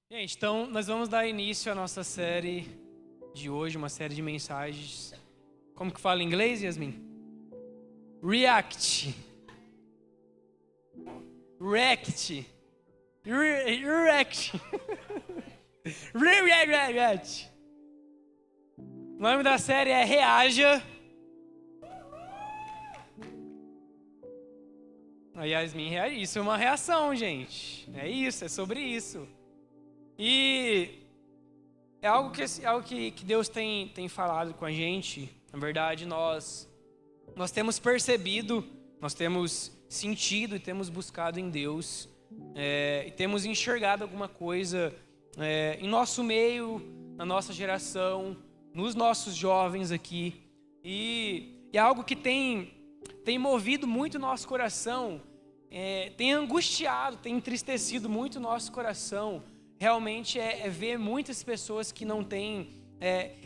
Gente, então nós vamos dar início à nossa série de hoje, uma série de mensagens. Como que fala em inglês, Yasmin? React. React. React. React. O nome da série é Reaja. A Yasmin reage. Isso é uma reação, gente. É isso, é sobre isso. E é algo que Deus tem falado com a gente. Na verdade, nós temos percebido, nós temos sentido e temos buscado em Deus. E temos enxergado alguma coisa em nosso meio, na nossa geração, nos nossos jovens aqui. E é algo que tem movido muito o nosso coração, tem angustiado, tem entristecido muito o nosso coração. Realmente é ver muitas pessoas que não têm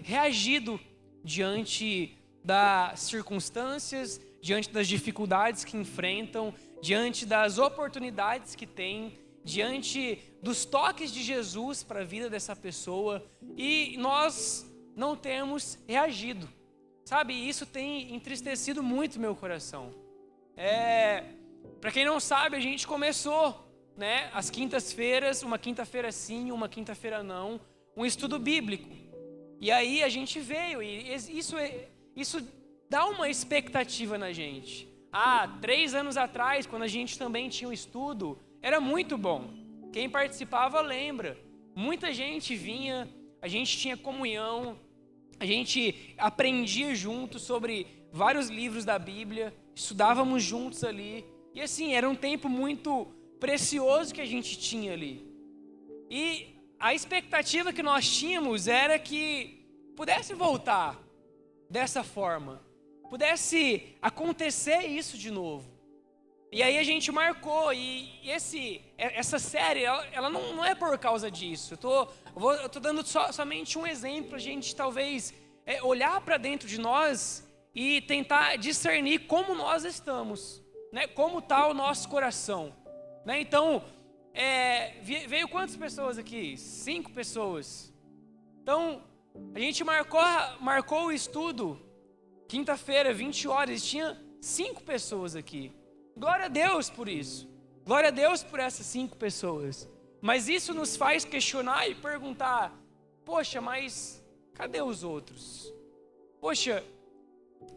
reagido diante das circunstâncias, diante das dificuldades que enfrentam, diante das oportunidades que têm, diante dos toques de Jesus para a vida dessa pessoa, e nós não temos reagido, sabe? Isso tem entristecido muito meu coração. Para quem não sabe, a gente começou, às quintas-feiras, uma quinta-feira sim, uma quinta-feira não, um estudo bíblico. E aí a gente veio, e isso dá uma expectativa na gente. 3 anos atrás, quando a gente também tinha um estudo, era muito bom. Quem participava lembra. Muita gente vinha, a gente tinha comunhão, a gente aprendia juntos sobre vários livros da Bíblia, estudávamos juntos ali. E assim, era um tempo muito precioso que a gente tinha ali. E a expectativa que nós tínhamos era que pudesse voltar dessa forma, pudesse acontecer isso de novo. E aí a gente marcou, e essa série, ela não é por causa disso. Eu tô dando somente um exemplo, a gente talvez olhar para dentro de nós e tentar discernir como nós estamos, como está o nosso coração. Então, veio quantas pessoas aqui? 5 pessoas. Então, a gente marcou o estudo, quinta-feira, 20 horas, tinha 5 pessoas aqui. Glória a Deus por isso. Glória a Deus por essas 5 pessoas. Mas isso nos faz questionar e perguntar: poxa, mas cadê os outros? Poxa,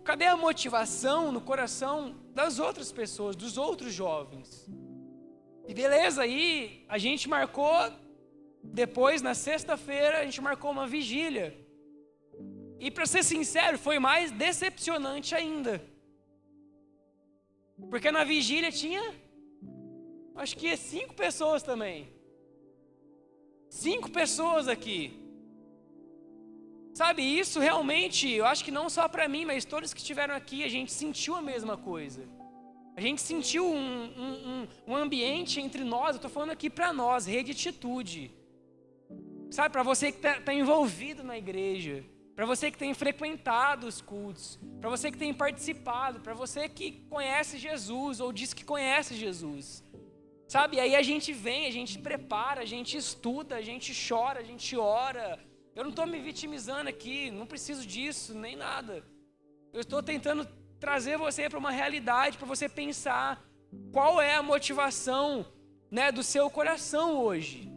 cadê a motivação no coração das outras pessoas, dos outros jovens? E beleza, aí a gente marcou, depois na sexta-feira, a gente marcou uma vigília. E para ser sincero, foi mais decepcionante ainda. Porque na vigília tinha, acho que 5 pessoas também. 5 pessoas aqui. Sabe, isso realmente, eu acho que não só para mim, mas todos que estiveram aqui, a gente sentiu a mesma coisa. A gente sentiu um ambiente entre nós, eu estou falando aqui para nós, Rede Atitude. Sabe, para você que está envolvido na igreja, para você que tem frequentado os cultos, para você que tem participado, para você que conhece Jesus ou diz que conhece Jesus. Sabe, aí a gente vem, a gente prepara, a gente estuda, a gente chora, a gente ora. Eu não estou me vitimizando aqui, não preciso disso, nem nada. Eu estou tentando trazer você para uma realidade, para você pensar qual é a motivação, do seu coração hoje.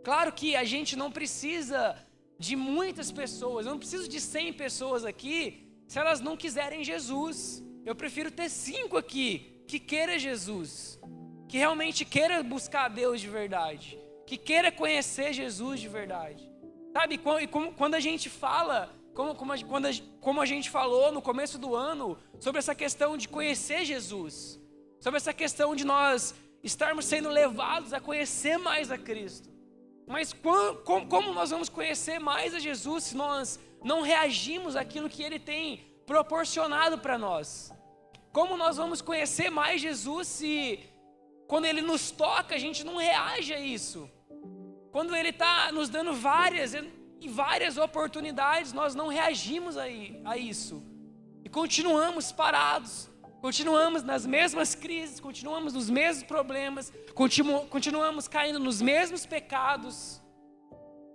Claro que a gente não precisa de muitas pessoas, eu não preciso de 100 pessoas aqui se elas não quiserem Jesus. Eu prefiro ter 5 aqui que queira Jesus, que realmente queira buscar a Deus de verdade, que queira conhecer Jesus de verdade. Sabe, quando a gente fala, como a gente falou no começo do ano, sobre essa questão de conhecer Jesus, sobre essa questão de nós estarmos sendo levados a conhecer mais a Cristo. Mas como nós vamos conhecer mais a Jesus se nós não reagimos àquilo que Ele tem proporcionado para nós? Como nós vamos conhecer mais Jesus se quando Ele nos toca a gente não reage a isso? Quando Ele está nos dando várias oportunidades, nós não reagimos a isso. E continuamos parados, Continuamos nas mesmas crises, continuamos nos mesmos problemas, continuamos caindo nos mesmos pecados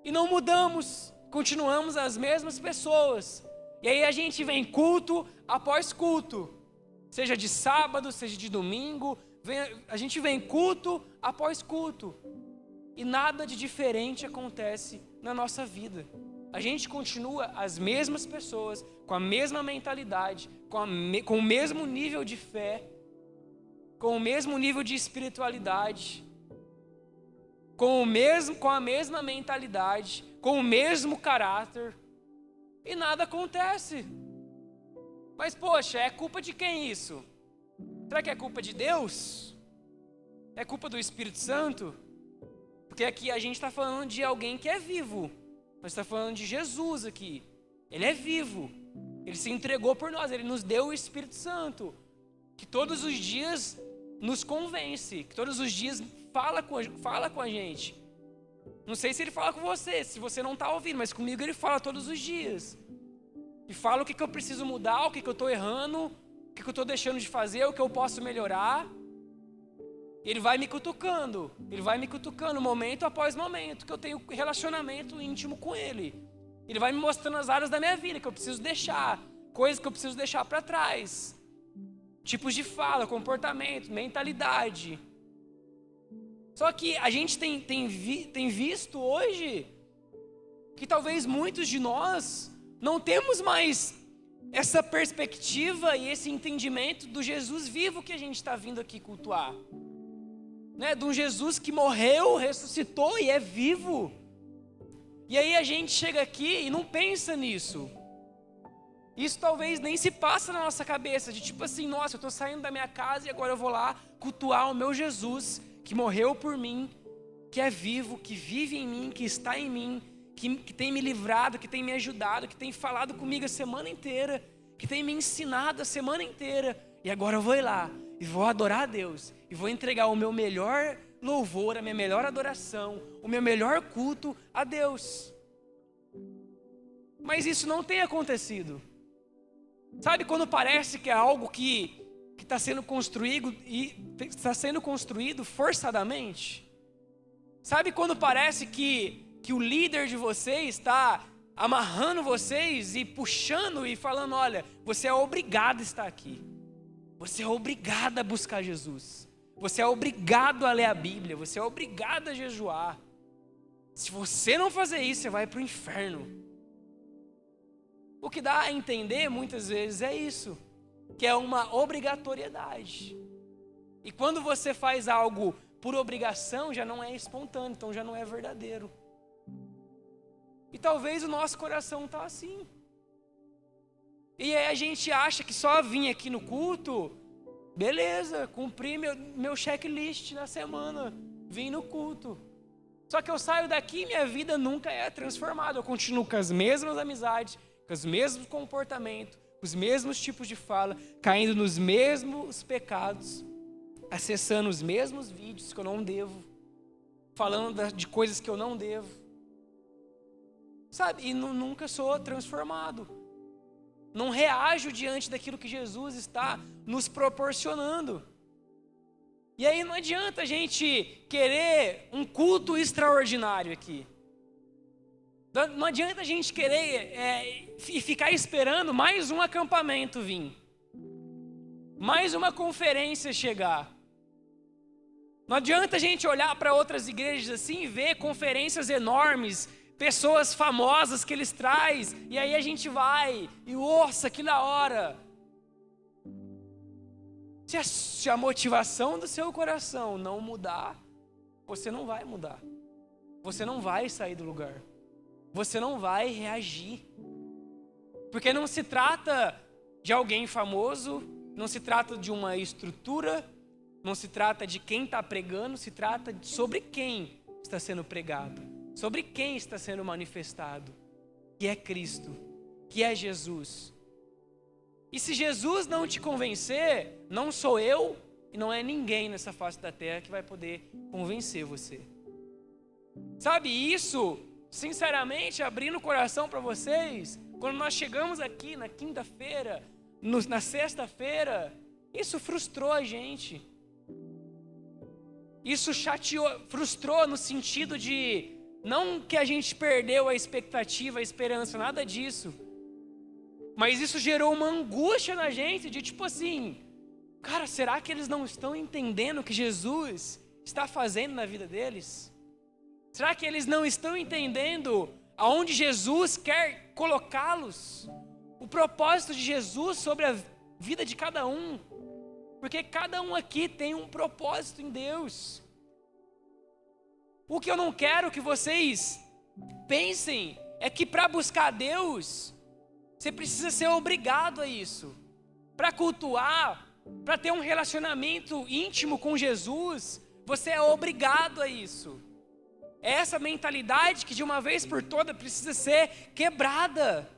e não mudamos, continuamos as mesmas pessoas. E aí a gente vem culto após culto, seja de sábado, seja de domingo, a gente vem culto após culto e nada de diferente acontece na nossa vida. A gente continua as mesmas pessoas, com a mesma mentalidade, com o mesmo nível de fé, com o mesmo nível de espiritualidade, com a mesma mentalidade, com o mesmo caráter, e nada acontece. Mas poxa, é culpa de quem isso? Será que é culpa de Deus? É culpa do Espírito Santo? Porque aqui a gente está falando de alguém que é vivo. Nós estamos falando de Jesus aqui. Ele é vivo. Ele se entregou por nós. Ele nos deu o Espírito Santo, que todos os dias nos convence, que todos os dias fala com a gente. Não sei se ele fala com você, se você não está ouvindo, mas comigo ele fala todos os dias. E fala o que eu preciso mudar, o que eu estou errando, o que eu estou deixando de fazer, o que eu posso melhorar. Ele vai me cutucando momento após momento, que eu tenho relacionamento íntimo com Ele. Ele vai me mostrando as áreas da minha vida que eu preciso deixar, coisas que eu preciso deixar para trás. Tipos de fala, comportamento, mentalidade. Só que a gente tem visto hoje que talvez muitos de nós não temos mais essa perspectiva e esse entendimento do Jesus vivo que a gente está vindo aqui cultuar. De um Jesus que morreu, ressuscitou e é vivo. E aí a gente chega aqui e não pensa nisso. Isso talvez nem se passa na nossa cabeça, de tipo assim, nossa, eu estou saindo da minha casa e agora eu vou lá cultuar o meu Jesus, que morreu por mim, que é vivo, que vive em mim, que está em mim, que tem me livrado, que tem me ajudado, que tem falado comigo a semana inteira, que tem me ensinado a semana inteira. E agora eu vou ir lá e vou adorar a Deus, e vou entregar o meu melhor louvor, a minha melhor adoração, o meu melhor culto a Deus. Mas isso não tem acontecido. Sabe quando parece que é algo que está sendo construído e está sendo construído forçadamente? Sabe quando parece que o líder de vocês está amarrando vocês e puxando e falando, olha, você é obrigado a estar aqui. Você é obrigado a buscar Jesus. Você é obrigado a ler a Bíblia. Você é obrigado a jejuar. Se você não fazer isso, você vai para o inferno. O que dá a entender muitas vezes é isso, que é uma obrigatoriedade. E quando você faz algo por obrigação, já não é espontâneo, então já não é verdadeiro. E talvez o nosso coração está assim. E aí a gente acha que só vir aqui no culto, beleza, cumpri meu checklist na semana, vim no culto. Só que eu saio daqui e minha vida nunca é transformada. Eu continuo com as mesmas amizades, com os mesmos comportamentos, com os mesmos tipos de fala, caindo nos mesmos pecados, acessando os mesmos vídeos que eu não devo, falando de coisas que eu não devo. Sabe? E nunca sou transformado. Não reajo diante daquilo que Jesus está nos proporcionando. E aí não adianta a gente querer um culto extraordinário aqui. Não adianta a gente querer e ficar esperando mais um acampamento vir. Mais uma conferência chegar. Não adianta a gente olhar para outras igrejas assim e ver conferências enormes, pessoas famosas que eles trazem, e aí a gente vai e nossa, que da hora. Se a motivação do seu coração não mudar, você não vai mudar. Você não vai sair do lugar. Você não vai reagir. Porque não se trata de alguém famoso, não se trata de uma estrutura, não se trata de quem está pregando, se trata sobre quem está sendo pregado, sobre quem está sendo manifestado, que é Cristo, que é Jesus. E se Jesus não te convencer, não sou eu e não é ninguém nessa face da terra que vai poder convencer você. Sabe, isso, sinceramente, abrindo o coração para vocês, quando nós chegamos aqui na quinta-feira, na sexta-feira, Isso frustrou a gente. Isso chateou, frustrou no sentido de não que a gente perdeu a expectativa, a esperança, nada disso. Mas isso gerou uma angústia na gente de tipo assim, cara, será que eles não estão entendendo o que Jesus está fazendo na vida deles? Será que eles não estão entendendo aonde Jesus quer colocá-los? O propósito de Jesus sobre a vida de cada um. Porque cada um aqui tem um propósito em Deus. O que eu não quero que vocês pensem é que para buscar Deus, você precisa ser obrigado a isso. Para cultuar, para ter um relacionamento íntimo com Jesus, você é obrigado a isso. É essa mentalidade que de uma vez por todas precisa ser quebrada.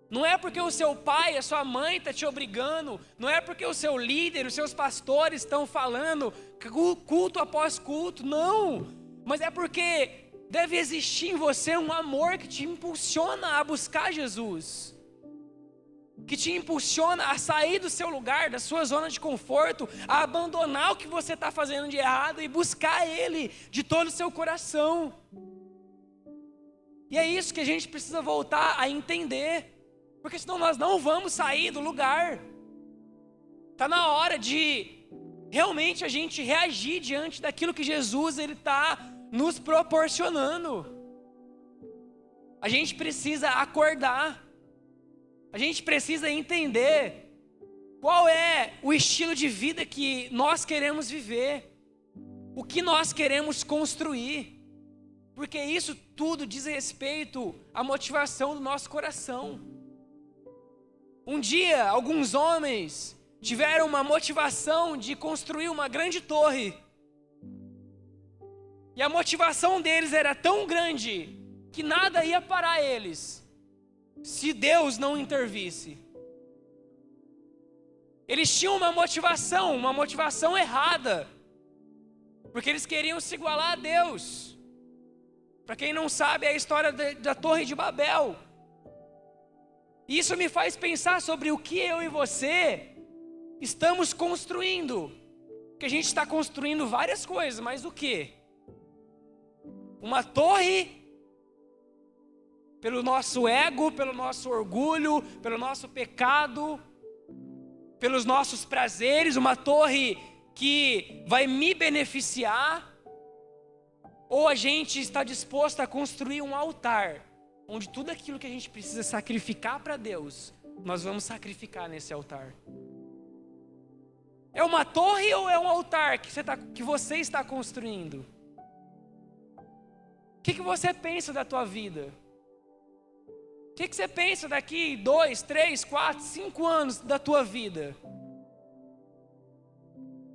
Não é porque o seu pai, a sua mãe está te obrigando, não é porque o seu líder, os seus pastores estão falando culto após culto, não. Mas é porque deve existir em você um amor que te impulsiona a buscar Jesus. Que te impulsiona a sair do seu lugar, da sua zona de conforto, a abandonar o que você está fazendo de errado e buscar Ele de todo o seu coração. E é isso que a gente precisa voltar a entender. Porque senão nós não vamos sair do lugar. Está na hora de realmente a gente reagir diante daquilo que Jesus está nos proporcionando. A gente precisa acordar. A gente precisa entender qual é o estilo de vida que nós queremos viver. O que nós queremos construir. Porque isso tudo diz respeito à motivação do nosso coração. Um dia, alguns homens tiveram uma motivação de construir uma grande torre. E a motivação deles era tão grande que nada ia parar eles, se Deus não intervisse. Eles tinham uma motivação errada, porque eles queriam se igualar a Deus. Para quem não sabe, é a história da Torre de Babel. E isso me faz pensar sobre o que eu e você estamos construindo. Porque a gente está construindo várias coisas, mas o quê? Uma torre pelo nosso ego, pelo nosso orgulho, pelo nosso pecado, pelos nossos prazeres, uma torre que vai me beneficiar, ou a gente está disposto a construir um altar, onde tudo aquilo que a gente precisa sacrificar para Deus, nós vamos sacrificar nesse altar. É uma torre ou é um altar que você está construindo? O que você pensa da tua vida? O que você pensa daqui 2, 3, 4, 5 anos da tua vida?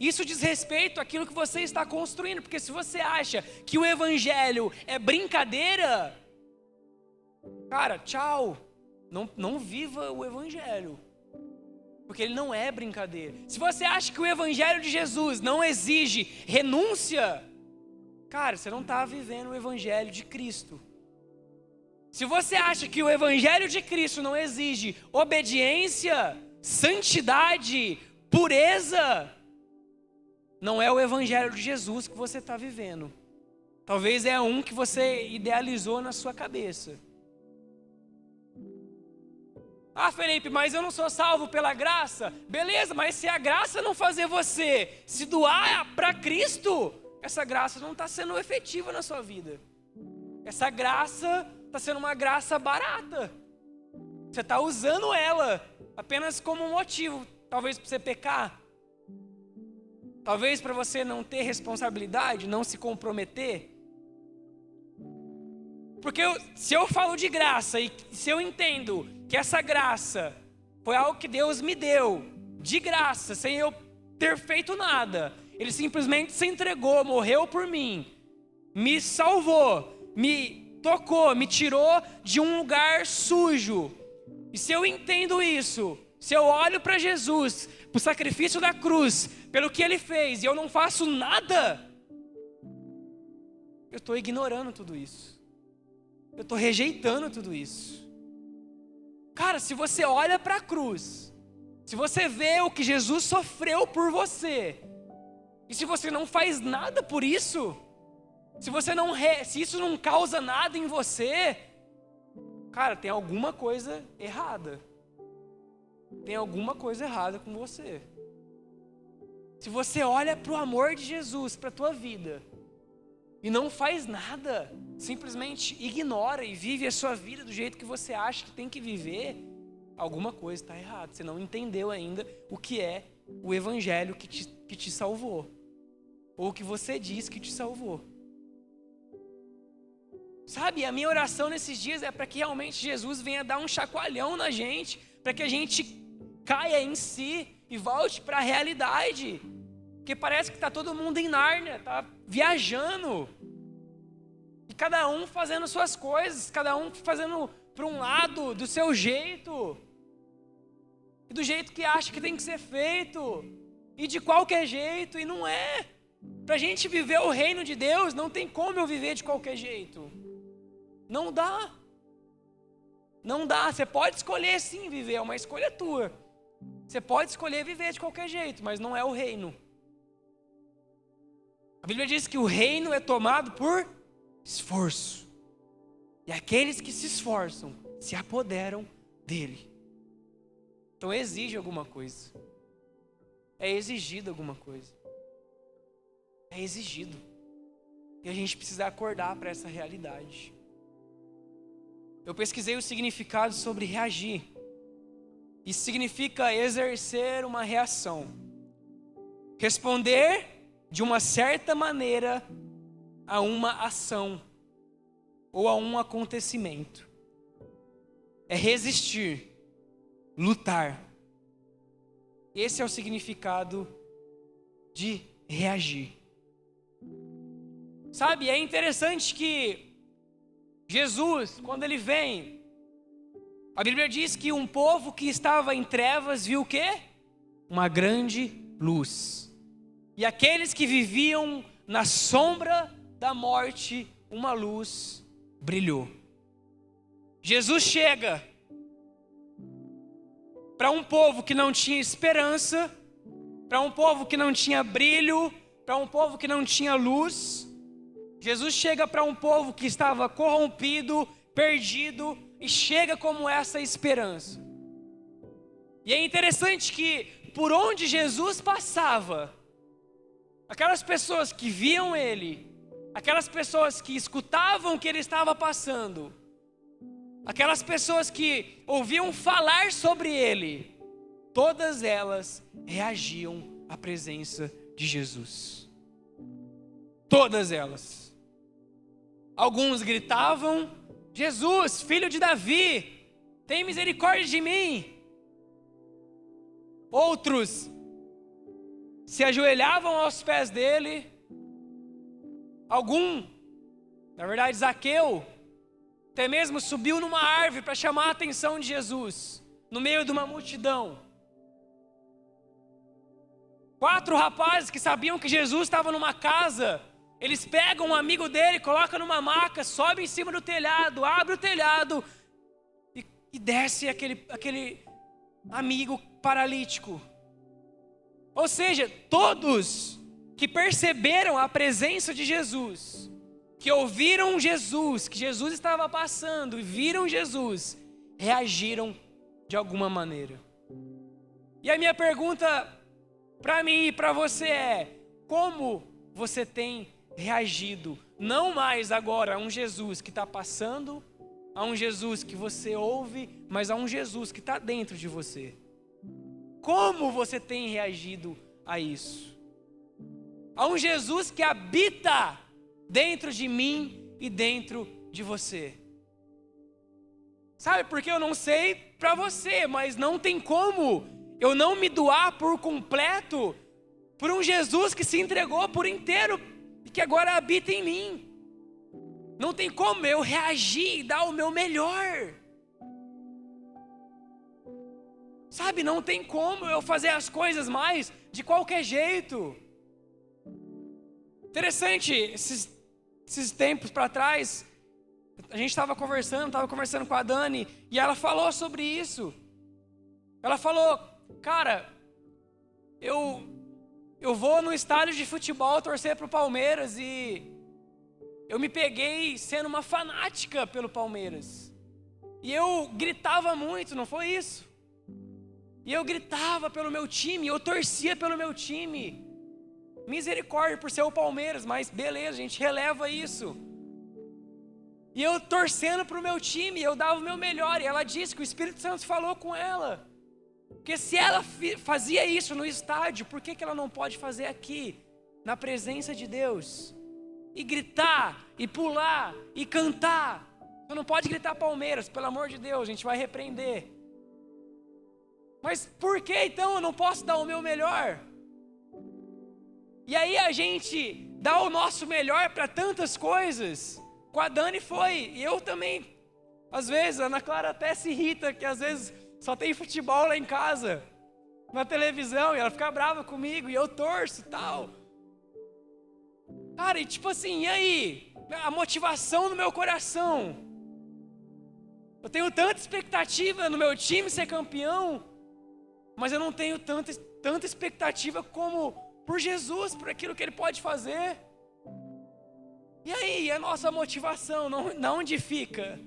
Isso diz respeito àquilo que você está construindo, porque se você acha que o evangelho é brincadeira, cara, tchau, não viva o evangelho, porque ele não é brincadeira. Se você acha que o evangelho de Jesus não exige renúncia, cara, você não está vivendo o evangelho de Cristo. Se você acha que o evangelho de Cristo não exige obediência, santidade, pureza, não é o evangelho de Jesus que você está vivendo. Talvez é um que você idealizou na sua cabeça. Ah, Felipe, mas eu não sou salvo pela graça. Beleza, mas se a graça não fazer você se doar para Cristo, essa graça não está sendo efetiva na sua vida. Essa graça está sendo uma graça barata. Você está usando ela apenas como um motivo, talvez para você pecar, talvez para você não ter responsabilidade, não se comprometer. Porque se eu falo de graça e se eu entendo que essa graça foi algo que Deus me deu, de graça, sem eu ter feito nada, Ele simplesmente se entregou, morreu por mim, me salvou, me tocou, me tirou de um lugar sujo. E se eu entendo isso, se eu olho para Jesus, para o sacrifício da cruz, pelo que Ele fez, e eu não faço nada, eu estou ignorando tudo isso. Eu estou rejeitando tudo isso. Cara, se você olha para a cruz, Se você vê o que Jesus sofreu por você, e se você não faz nada por isso, se isso não causa nada em você, cara, tem alguma coisa errada. Tem alguma coisa errada com você. Se você olha para o amor de Jesus, para a tua vida, e não faz nada, simplesmente ignora e vive a sua vida do jeito que você acha que tem que viver, alguma coisa está errada. Você não entendeu ainda o que é o evangelho que te salvou, ou o que você diz que te salvou. Sabe, a minha oração nesses dias é para que realmente Jesus venha dar um chacoalhão na gente, para que a gente caia em si e volte para a realidade. Porque parece que está todo mundo em Nárnia, está viajando. E cada um fazendo suas coisas, cada um fazendo para um lado, do seu jeito. E do jeito que acha que tem que ser feito. E de qualquer jeito, e não é. Para a gente viver o reino de Deus, não tem como eu viver de qualquer jeito. Não dá. Não dá. Você pode escolher sim viver, é uma escolha tua. Você pode escolher viver de qualquer jeito, mas não é o reino. A Bíblia diz que o reino é tomado por esforço. E aqueles que se esforçam se apoderam dele. Então exige alguma coisa. É exigido alguma coisa. É exigido. E a gente precisa acordar para essa realidade. Eu pesquisei o significado sobre reagir. Isso significa exercer uma reação. Responder de uma certa maneira a uma ação ou a um acontecimento. É resistir, lutar. Esse é o significado de reagir. Sabe, é interessante que Jesus, quando ele vem, a Bíblia diz que um povo que estava em trevas viu o quê? Uma grande luz. E aqueles que viviam na sombra da morte, uma luz brilhou. Jesus chega para um povo que não tinha esperança, para um povo que não tinha brilho, para um povo que não tinha luz. Jesus chega para um povo que estava corrompido, perdido, e chega como essa esperança. E é interessante que por onde Jesus passava, aquelas pessoas que viam ele, aquelas pessoas que escutavam o que ele estava passando, aquelas pessoas que ouviam falar sobre ele, todas elas reagiam à presença de Jesus. Todas elas. Alguns gritavam: Jesus, filho de Davi, tem misericórdia de mim. Outros se ajoelhavam aos pés dele. Na verdade Zaqueu, até mesmo subiu numa árvore para chamar a atenção de Jesus, no meio de uma multidão. 4 rapazes que sabiam que Jesus estava numa casa, eles pegam um amigo dele, colocam numa maca, sobem em cima do telhado, abre o telhado e desce aquele amigo paralítico. Ou seja, todos que perceberam a presença de Jesus, que ouviram Jesus, que Jesus estava passando e viram Jesus, reagiram de alguma maneira. E a minha pergunta para mim e para você é: como você tem reagido? Não mais agora a um Jesus que está passando, a um Jesus que você ouve, mas a um Jesus que está dentro de você. Como você tem reagido a isso? A um Jesus que habita dentro de mim e dentro de você. Sabe, porque eu não sei para você, mas não tem como eu não me doar por completo por um Jesus que se entregou por inteiro e que agora habita em mim. Não tem como eu reagir e dar o meu melhor. Sabe, não tem como eu fazer as coisas mais de qualquer jeito. Interessante, esses tempos para trás, a gente estava conversando com a Dani, e ela falou sobre isso. Ela falou: cara, eu vou no estádio de futebol torcer pro Palmeiras e eu me peguei sendo uma fanática pelo Palmeiras. E eu gritava muito, não foi isso? E eu gritava pelo meu time, eu torcia pelo meu time. Misericórdia por ser o Palmeiras, mas beleza, a gente releva isso. E eu torcendo pro meu time, eu dava o meu melhor. E ela disse que o Espírito Santo falou com ela. Porque se ela fazia isso no estádio, por que ela não pode fazer aqui, na presença de Deus? E gritar, e pular, e cantar. Você não pode gritar Palmeiras, pelo amor de Deus, a gente vai repreender. Mas por que então eu não posso dar o meu melhor? E aí a gente dá o nosso melhor para tantas coisas. Com a Dani foi, e eu também. Às vezes, a Ana Clara até se irrita, que às vezes só tem futebol lá em casa, na televisão, e ela fica brava comigo, e eu torço e tal. Cara, e tipo assim, e aí? A motivação no meu coração. Eu tenho tanta expectativa no meu time ser campeão, mas eu não tenho tanta expectativa como por Jesus, por aquilo que Ele pode fazer. E aí, a nossa motivação, onde fica?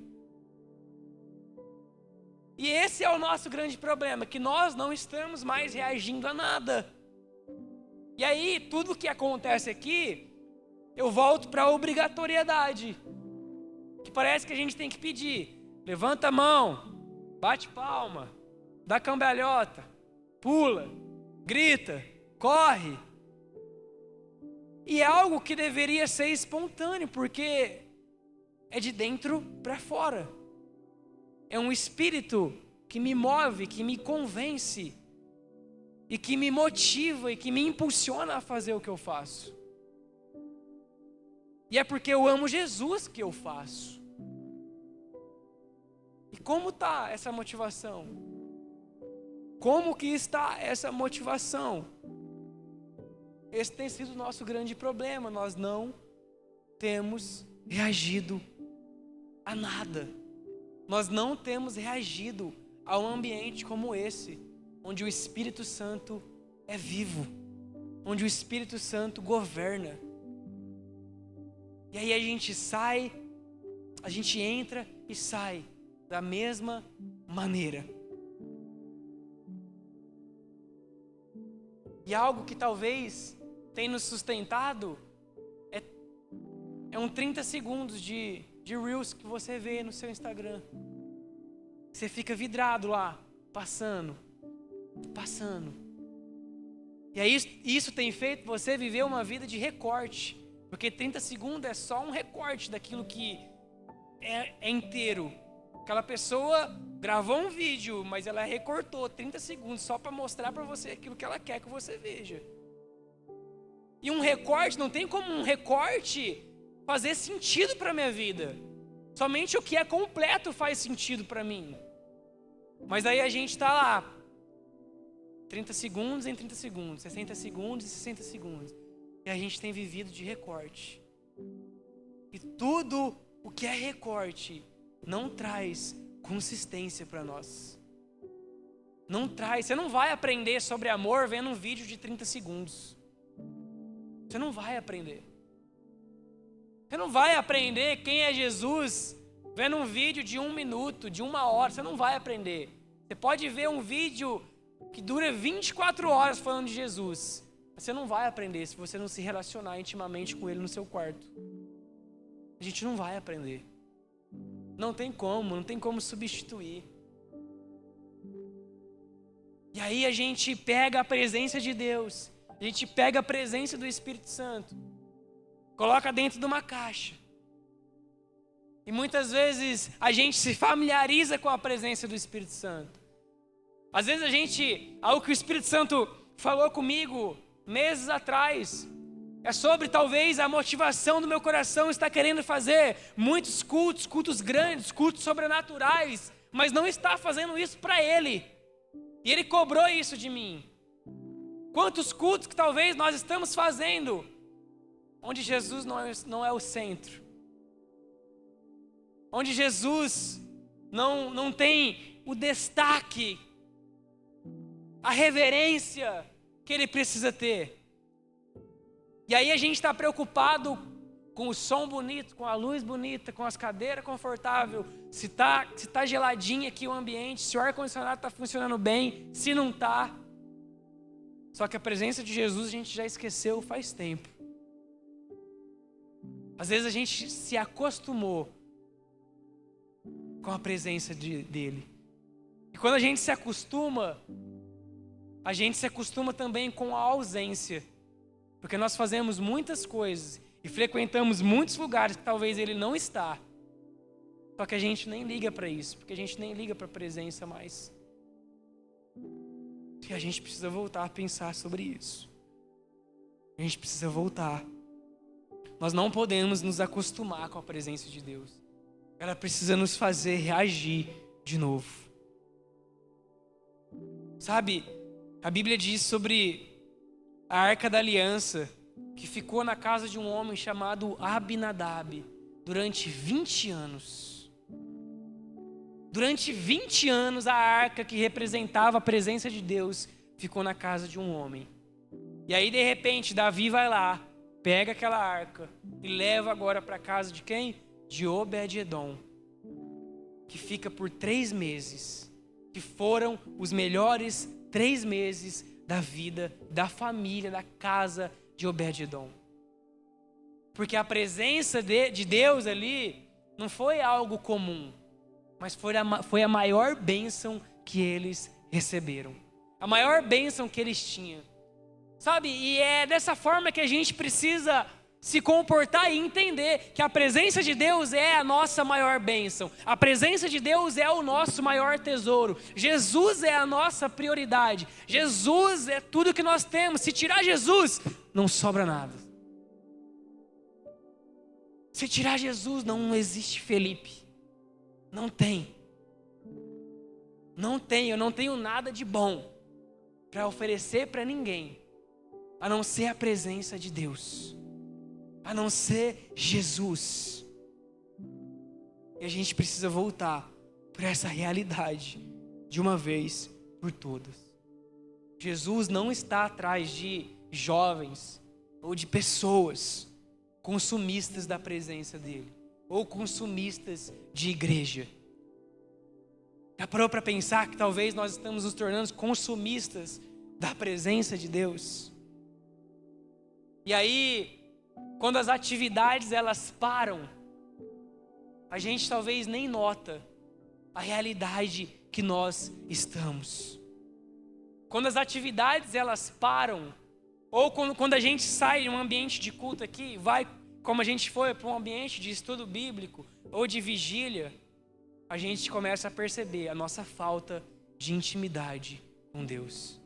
E esse é o nosso grande problema, que nós não estamos mais reagindo a nada. E aí, tudo que acontece aqui, eu volto para a obrigatoriedade. Que parece que a gente tem que pedir. Levanta a mão, bate palma, dá cambalhota, pula, grita, corre. E é algo que deveria ser espontâneo, porque é de dentro para fora. É um espírito que me move, que me convence, e que me motiva e que me impulsiona a fazer o que eu faço. E é porque eu amo Jesus que eu faço. E como está essa motivação? Como que está essa motivação? Esse tem sido o nosso grande problema. Nós não temos reagido a nada. Nós não temos reagido a um ambiente como esse, onde o Espírito Santo é vivo, onde o Espírito Santo governa. E aí a gente sai, a gente entra e sai da mesma maneira. E algo que talvez tenha nos sustentado é um 30 segundos de Reels que você vê no seu Instagram. Você fica vidrado lá, passando. E aí isso tem feito você viver uma vida de recorte. Porque 30 segundos é só um recorte daquilo que é inteiro. Aquela pessoa gravou um vídeo, mas ela recortou 30 segundos só para mostrar para você aquilo que ela quer que você veja. E um recorte, não tem como um recorte fazer sentido para a minha vida. Somente o que é completo faz sentido para mim. Mas aí a gente está lá, 30 segundos em 30 segundos, 60 segundos em 60 segundos. E a gente tem vivido de recorte. E tudo o que é recorte não traz consistência para nós. Não traz. Você não vai aprender sobre amor vendo um vídeo de 30 segundos. Você não vai aprender. Você não vai aprender quem é Jesus vendo um vídeo de 1 minuto, de 1 hora. Você não vai aprender. Você pode ver um vídeo que dura 24 horas falando de Jesus. Mas você não vai aprender se você não se relacionar intimamente com Ele no seu quarto. A gente não vai aprender. Não tem como substituir. E aí a gente pega a presença de Deus, a gente pega a presença do Espírito Santo, coloca dentro de uma caixa. E muitas vezes a gente se familiariza com a presença do Espírito Santo. Às vezes algo que o Espírito Santo falou comigo meses atrás, é sobre talvez a motivação do meu coração estar querendo fazer muitos cultos grandes, cultos sobrenaturais, mas não está fazendo isso para Ele. E Ele cobrou isso de mim. Quantos cultos que talvez nós estamos fazendo, onde Jesus não é o centro. Onde Jesus não tem o destaque. a reverência que ele precisa ter. E aí a gente está preocupado com o som bonito, com a luz bonita, com as cadeiras confortáveis, se tá geladinho aqui o ambiente, se o ar-condicionado está funcionando bem, se não está. Só que a presença de Jesus a gente já esqueceu faz tempo. Às vezes a gente se acostumou com a presença dele. E quando a gente se acostuma também com a ausência. Porque nós fazemos muitas coisas e frequentamos muitos lugares que talvez ele não está. Só que a gente nem liga para isso, porque a gente nem liga para a presença mais. E a gente precisa voltar a pensar sobre isso. A gente precisa voltar. Nós não podemos nos acostumar com a presença de Deus. Ela precisa nos fazer reagir de novo. Sabe, a Bíblia diz sobre a Arca da Aliança, que ficou na casa de um homem chamado Abinadab durante 20 anos. Durante 20 anos a arca que representava a presença de Deus ficou na casa de um homem. E aí de repente Davi vai lá, pega aquela arca e leva agora para a casa de quem? De Obed-edom, que fica por 3 meses, que foram os melhores 3 meses da vida, da família, da casa de Obed-edom. Porque a presença de Deus ali não foi algo comum, mas foi a maior bênção que eles receberam. A maior bênção que eles tinham. Sabe, e é dessa forma que a gente precisa se comportar e entender que a presença de Deus é a nossa maior bênção. A presença de Deus é o nosso maior tesouro. Jesus é a nossa prioridade. Jesus é tudo que nós temos. Se tirar Jesus, não sobra nada. Se tirar Jesus, não existe Felipe. Não tem. Não tem, eu não tenho nada de bom para oferecer para ninguém, a não ser a presença de Deus, a não ser Jesus. E a gente precisa voltar para essa realidade de uma vez por todas. Jesus não está atrás de jovens ou de pessoas consumistas da presença dele, ou consumistas de igreja. Já parou para pensar que talvez nós estamos nos tornando consumistas da presença de Deus? E aí, quando as atividades elas param, a gente talvez nem nota a realidade que nós estamos. Quando as atividades elas param, ou quando a gente sai de um ambiente de culto aqui, vai como a gente foi para um ambiente de estudo bíblico ou de vigília, a gente começa a perceber a nossa falta de intimidade com Deus.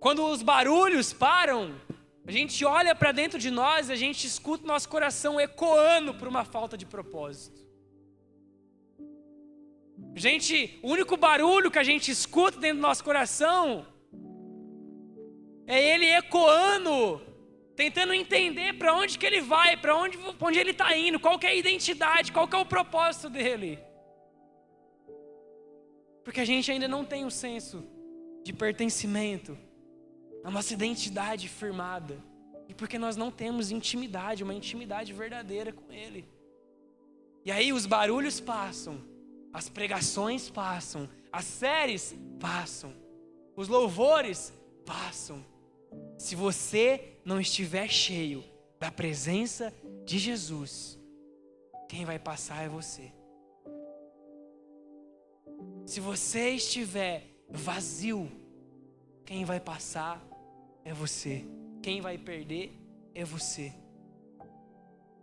Quando os barulhos param, a gente olha para dentro de nós e a gente escuta o nosso coração ecoando por uma falta de propósito. O único barulho que a gente escuta dentro do nosso coração é ele ecoando, tentando entender para onde que ele vai, para onde ele está indo, qual que é a identidade, qual que é o propósito dele. Porque a gente ainda não tem o senso de pertencimento, a nossa identidade firmada. E porque nós não temos intimidade, uma intimidade verdadeira com ele. E aí os barulhos passam, as pregações passam, as séries passam, os louvores passam. Se você não estiver cheio da presença de Jesus, quem vai passar é você. Se você estiver vazio, quem vai passar é você. Quem vai perder é você.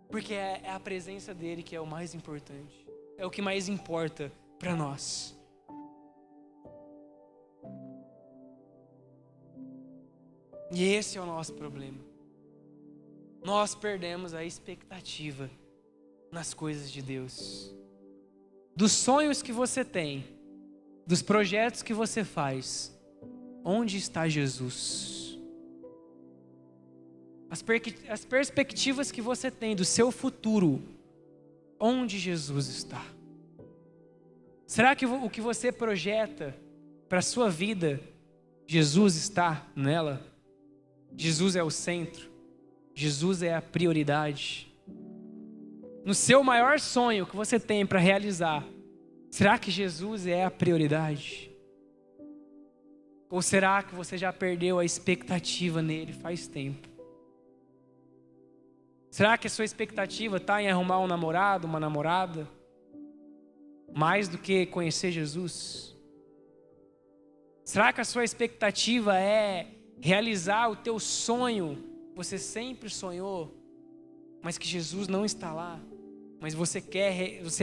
Porque é a presença dele que é o mais importante. É o que mais importa para nós. E esse é o nosso problema. Nós perdemos a expectativa nas coisas de Deus. Dos sonhos que você tem, dos projetos que você faz, onde está Jesus? As perspectivas que você tem do seu futuro, onde Jesus está? Será que o que você projeta para a sua vida Jesus está nela? Jesus é o centro? Jesus é a prioridade? No seu maior sonho que você tem para realizar, será que Jesus é a prioridade? Ou será que você já perdeu a expectativa nele faz tempo? Será que a sua expectativa está em arrumar um namorado, uma namorada? Mais do que conhecer Jesus? Será que a sua expectativa é realizar o teu sonho? Você sempre sonhou, mas que Jesus não está lá. Mas você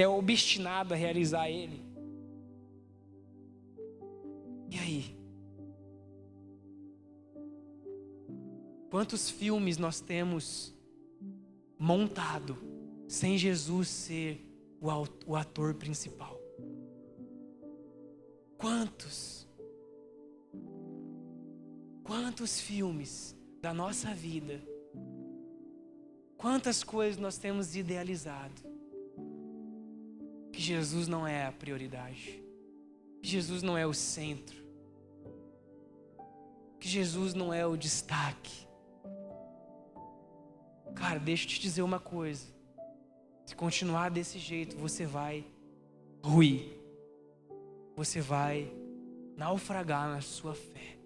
é obstinado a realizar ele. E aí? Quantos filmes nós temos montado sem Jesus ser o ator principal? Quantos filmes da nossa vida, quantas coisas nós temos idealizado, que Jesus não é a prioridade, que Jesus não é o centro, que Jesus não é o destaque. Cara, deixa eu te dizer uma coisa, se continuar desse jeito, você vai ruir, você vai naufragar na sua fé.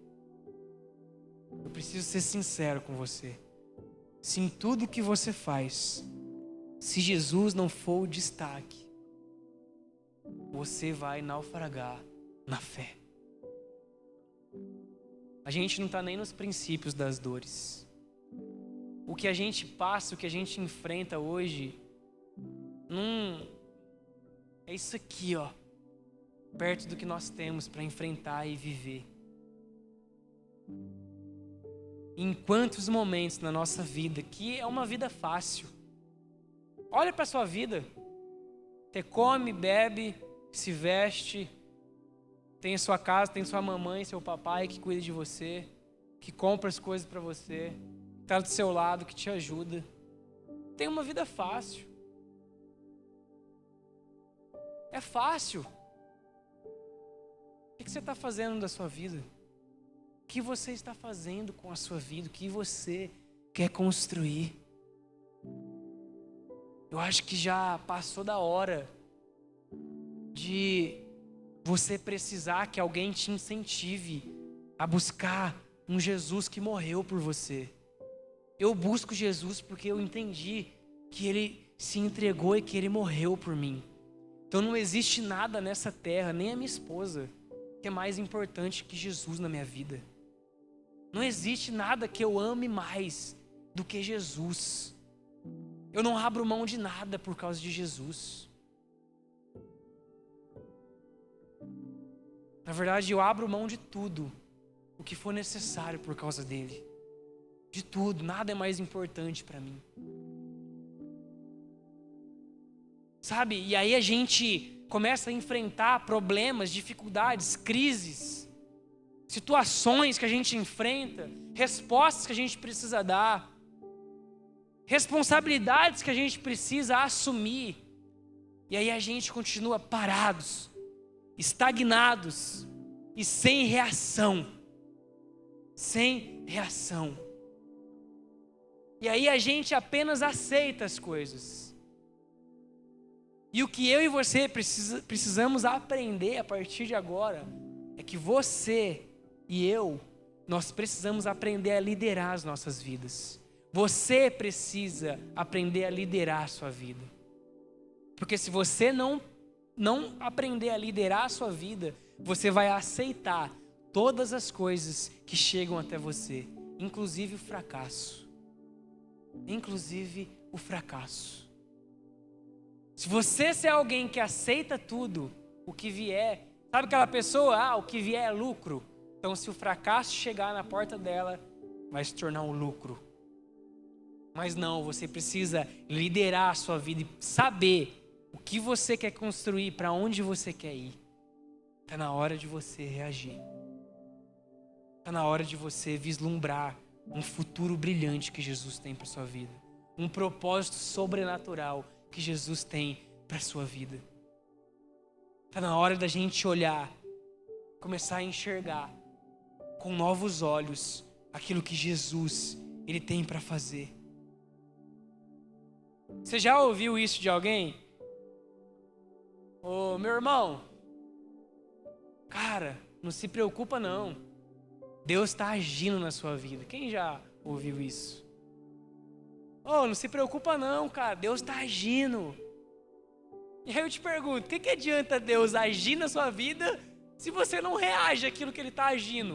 Eu preciso ser sincero com você. Se em tudo que você faz, se Jesus não for o destaque, você vai naufragar na fé. A gente não está nem nos princípios das dores. O que a gente passa, o que a gente enfrenta hoje, é isso aqui, ó, perto do que nós temos para enfrentar e viver. Em quantos momentos na nossa vida, que é uma vida fácil. Olha para a sua vida. Você come, bebe, se veste, tem a sua casa, tem sua mamãe, seu papai que cuida de você, que compra as coisas para você, que está do seu lado, que te ajuda. Tem uma vida fácil. É fácil. O que você está fazendo da sua vida? O que você está fazendo com a sua vida? O que você quer construir? Eu acho que já passou da hora de você precisar que alguém te incentive a buscar um Jesus que morreu por você. Eu busco Jesus porque eu entendi que Ele se entregou e que Ele morreu por mim. Então não existe nada nessa terra, nem a minha esposa, que é mais importante que Jesus na minha vida. Não existe nada que eu ame mais do que Jesus. Eu não abro mão de nada por causa de Jesus. Na verdade, eu abro mão de tudo o que for necessário por causa dele. De tudo, nada é mais importante para mim. Sabe? E aí a gente começa a enfrentar problemas, dificuldades, crises, situações que a gente enfrenta, respostas que a gente precisa dar, responsabilidades que a gente precisa assumir. E aí a gente continua parados, estagnados e sem reação. Sem reação. E aí a gente apenas aceita as coisas. E o que eu e você precisamos aprender a partir de agora é que você e eu, nós precisamos aprender a liderar as nossas vidas. Você precisa aprender a liderar a sua vida. Porque se você não aprender a liderar a sua vida, você vai aceitar todas as coisas que chegam até você, inclusive o fracasso. Inclusive o fracasso. Se você é alguém que aceita tudo, o que vier, sabe aquela pessoa, o que vier é lucro. Então se o fracasso chegar na porta dela, vai se tornar um lucro. Mas não, você precisa liderar a sua vida e saber o que você quer construir, para onde você quer ir. Está na hora de você reagir. Está na hora de você vislumbrar um futuro brilhante que Jesus tem para sua vida. Um propósito sobrenatural que Jesus tem para sua vida. Está na hora da gente olhar, começar a enxergar com novos olhos aquilo que Jesus, Ele tem para fazer. Você já ouviu isso de alguém? Ô, meu irmão, cara, não se preocupa não. Deus está agindo na sua vida. Quem já ouviu isso? Ô, não se preocupa não, cara. Deus está agindo. E aí eu te pergunto, o que adianta Deus agir na sua vida se você não reage àquilo que Ele está agindo?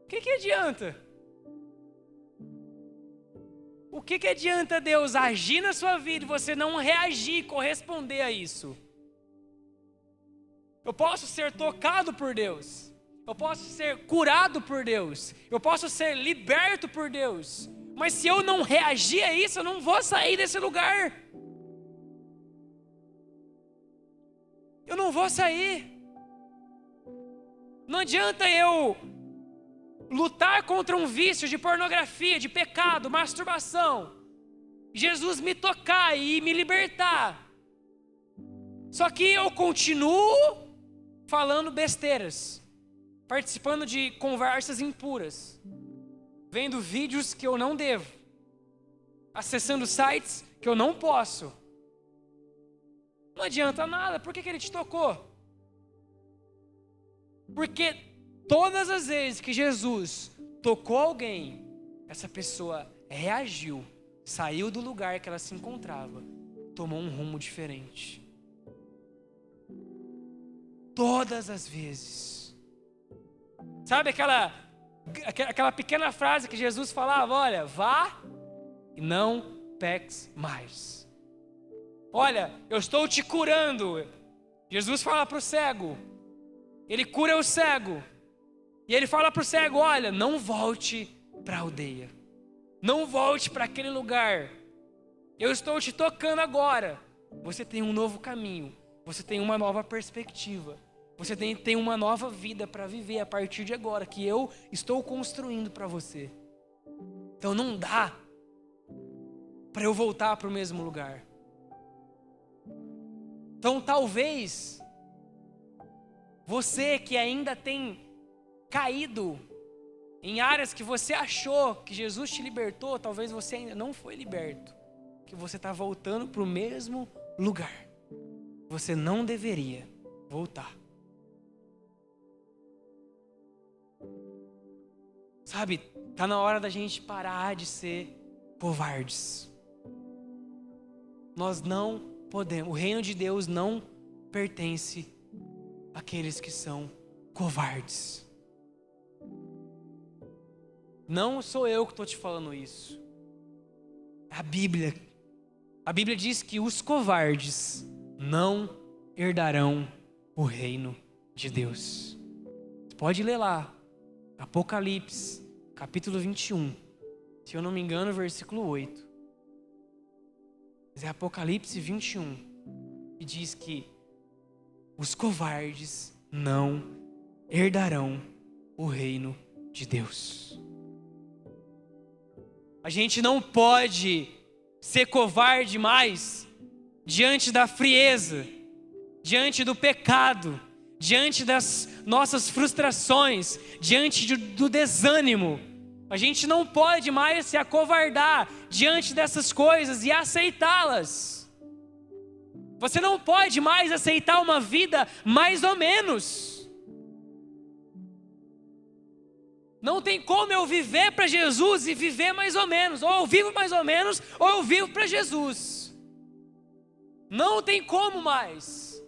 O que adianta? O que adianta Deus agir na sua vida e você não reagir e corresponder a isso? Eu posso ser tocado por Deus. Eu posso ser curado por Deus. Eu posso ser liberto por Deus. Mas se eu não reagir a isso, eu não vou sair desse lugar. Eu não vou sair. Não adianta eu lutar contra um vício de pornografia, de pecado, masturbação. Jesus me tocar e me libertar. Só que eu continuo falando besteiras, participando de conversas impuras, vendo vídeos que eu não devo, acessando sites que eu não posso. Não adianta nada. Por que Ele te tocou? Porque todas as vezes que Jesus tocou alguém, essa pessoa reagiu, saiu do lugar que ela se encontrava, tomou um rumo diferente. Todas as vezes. Sabe aquela pequena frase que Jesus falava? Olha, vá e não peques mais. Olha, eu estou te curando. Jesus fala para o cego. Ele cura o cego. E ele fala para o cego, olha, não volte para a aldeia. Não volte para aquele lugar. Eu estou te tocando agora. Você tem um novo caminho. Você tem uma nova perspectiva. Você tem uma nova vida para viver a partir de agora, que eu estou construindo para você. Então não dá para eu voltar para o mesmo lugar. Então talvez você que ainda tem caído em áreas que você achou que Jesus te libertou, talvez você ainda não foi liberto, que você está voltando para o mesmo lugar. Você não deveria voltar. Sabe, está na hora da gente parar de ser covardes. Nós não podemos, o reino de Deus não pertence àqueles que são covardes. Não sou eu que estou te falando isso. A Bíblia diz que os covardes não herdarão o reino de Deus. Você pode ler lá, Apocalipse, capítulo 21. Se eu não me engano, versículo 8. Mas é Apocalipse 21. E diz que os covardes não herdarão o reino de Deus. A gente não pode ser covarde mais diante da frieza, diante do pecado, diante das nossas frustrações, diante do desânimo. A gente não pode mais se acovardar diante dessas coisas e aceitá-las. Você não pode mais aceitar uma vida mais ou menos. Não tem como eu viver para Jesus e viver mais ou menos. Ou eu vivo mais ou menos, ou eu vivo para Jesus. Não tem como mais.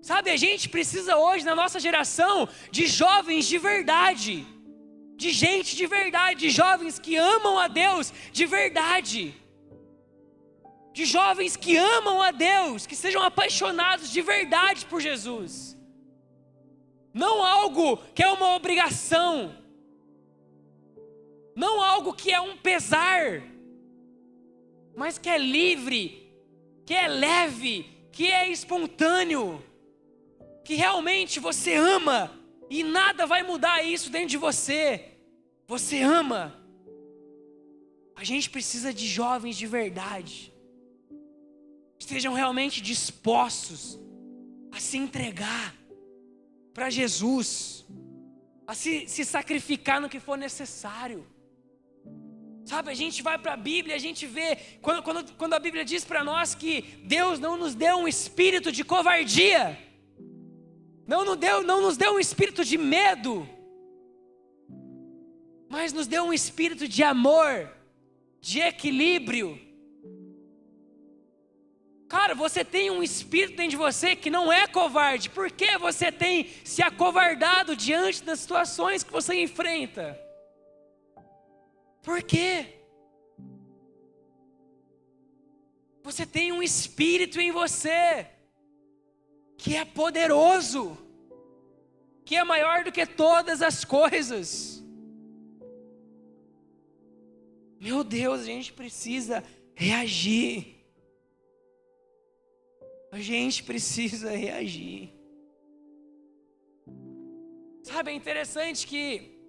Sabe, a gente precisa hoje, na nossa geração, de jovens de verdade. De gente de verdade, de jovens que amam a Deus de verdade. De jovens que amam a Deus, que sejam apaixonados de verdade por Jesus. Não algo que é uma obrigação. Não algo que é um pesar, mas que é livre, que é leve, que é espontâneo, que realmente você ama e nada vai mudar isso dentro de você. Você ama. A gente precisa de jovens de verdade, estejam realmente dispostos a se entregar para Jesus, a se sacrificar no que for necessário. Sabe, a gente vai para a Bíblia, a gente vê, quando a Bíblia diz para nós que Deus não nos deu um espírito de covardia, não nos deu um espírito de medo, mas nos deu um espírito de amor, de equilíbrio. Cara, você tem um espírito dentro de você que não é covarde. Por que você tem se acovardado diante das situações que você enfrenta? Por quê? Você tem um espírito em você que é poderoso, que é maior do que todas as coisas. Meu Deus, a gente precisa reagir. A gente precisa reagir. Sabe, é interessante que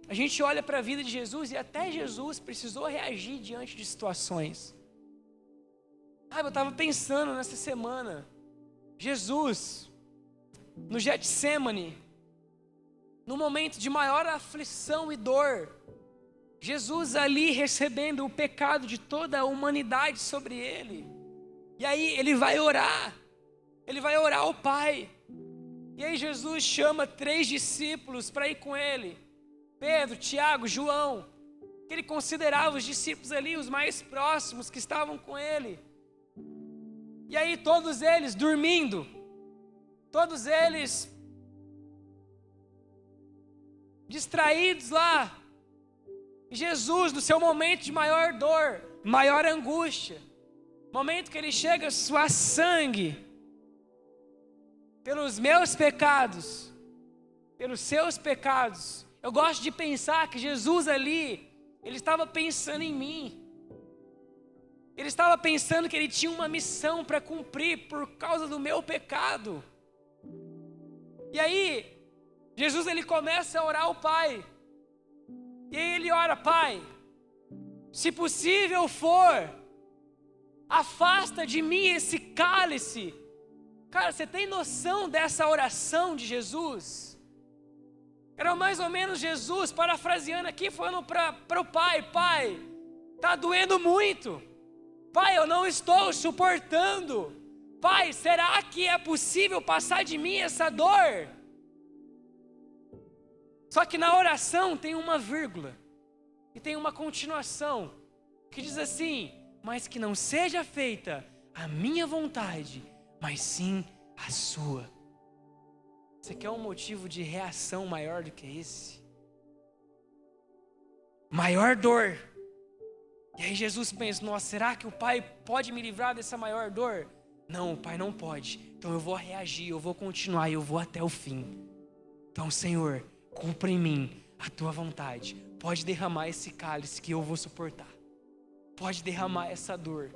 a gente olha para a vida de Jesus e até Jesus precisou reagir diante de situações. Eu estava pensando nessa semana, Jesus, no Getsemane, no momento de maior aflição e dor, Jesus ali recebendo o pecado de toda a humanidade sobre ele. E aí ele vai orar ao Pai. E aí Jesus chama 3 discípulos para ir com ele. Pedro, Tiago, João, que ele considerava os discípulos ali, os mais próximos que estavam com ele. E aí todos eles dormindo, todos eles distraídos lá. E Jesus, no seu momento de maior dor, maior angústia, momento que ele chega a suar sangue, pelos meus pecados, pelos seus pecados. Eu gosto de pensar que Jesus ali, ele estava pensando em mim. Ele estava pensando que ele tinha uma missão para cumprir por causa do meu pecado. E aí, Jesus ele começa a orar ao Pai. E aí ele ora: Pai, se possível for, afasta de mim esse cálice. Cara, você tem noção dessa oração de Jesus? Era mais ou menos Jesus, parafraseando aqui, falando para o Pai: Pai, está doendo muito. Pai, eu não estou suportando. Pai, será que é possível passar de mim essa dor? Só que na oração tem uma vírgula e tem uma continuação que diz assim: mas que não seja feita a minha vontade, mas sim a sua. Você quer um motivo de reação maior do que esse? Maior dor. E aí Jesus pensa: nossa, será que o Pai pode me livrar dessa maior dor? Não, o Pai não pode. Então eu vou reagir, eu vou continuar e eu vou até o fim. Então, Senhor, cumpra em mim a tua vontade. Pode derramar esse cálice que eu vou suportar. Pode derramar essa dor.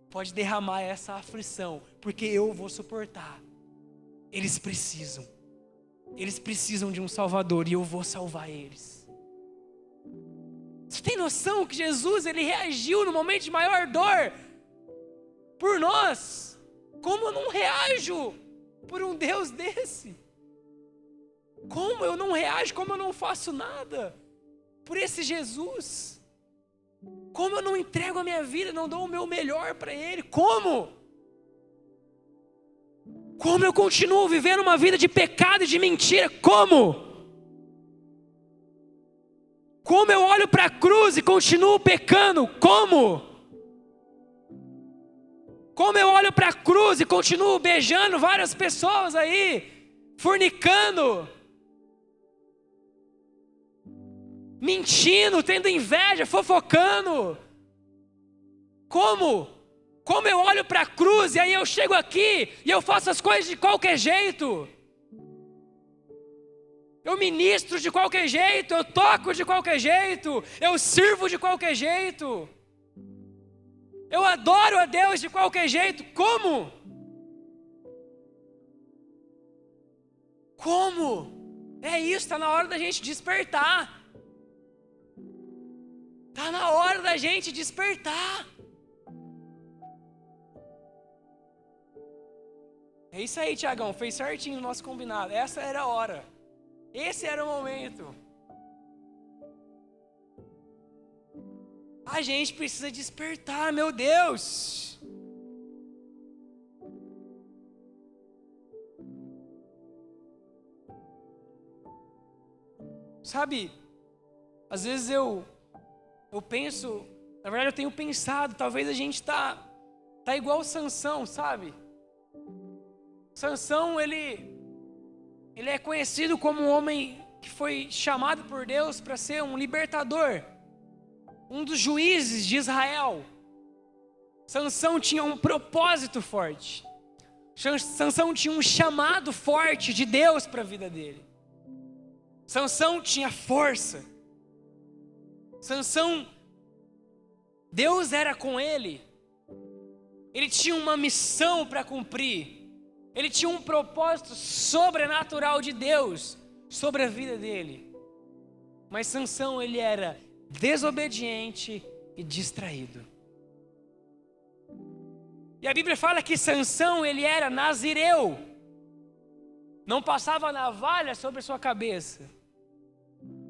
Pode derramar essa aflição, porque eu vou suportar. Eles precisam de um Salvador e eu vou salvar eles. Você tem noção que Jesus ele reagiu no momento de maior dor por nós? Como eu não reajo por um Deus desse? Como eu não reajo, como eu não faço nada por esse Jesus? Como eu não entrego a minha vida, não dou o meu melhor para Ele? Como? Como eu continuo vivendo uma vida de pecado e de mentira? Como? Como eu olho para a cruz e continuo pecando? Como? Como eu olho para a cruz e continuo beijando várias pessoas aí, fornicando, mentindo, tendo inveja, fofocando? Como? Como eu olho para a cruz e aí eu chego aqui e eu faço as coisas de qualquer jeito? Eu ministro de qualquer jeito, eu toco de qualquer jeito, eu sirvo de qualquer jeito, eu adoro a Deus de qualquer jeito. Como? Como? É isso, está na hora da gente despertar. Está na hora da gente despertar. É isso aí, Tiagão, fez certinho o nosso combinado. Essa era a hora. Esse era o momento. A gente precisa despertar, meu Deus. Sabe, às vezes eu penso, na verdade eu tenho pensado, talvez a gente tá igual o Sansão, sabe? Sansão, ele é conhecido como um homem que foi chamado por Deus para ser um libertador, um dos juízes de Israel. Sansão tinha um propósito forte. Sansão tinha um chamado forte de Deus para a vida dele. Sansão tinha força. Sansão, Deus era com ele. Ele tinha uma missão para cumprir. Ele tinha um propósito sobrenatural de Deus sobre a vida dele. Mas Sansão, ele era desobediente e distraído. E a Bíblia fala que Sansão, ele era nazireu. Não passava navalha sobre a sua cabeça.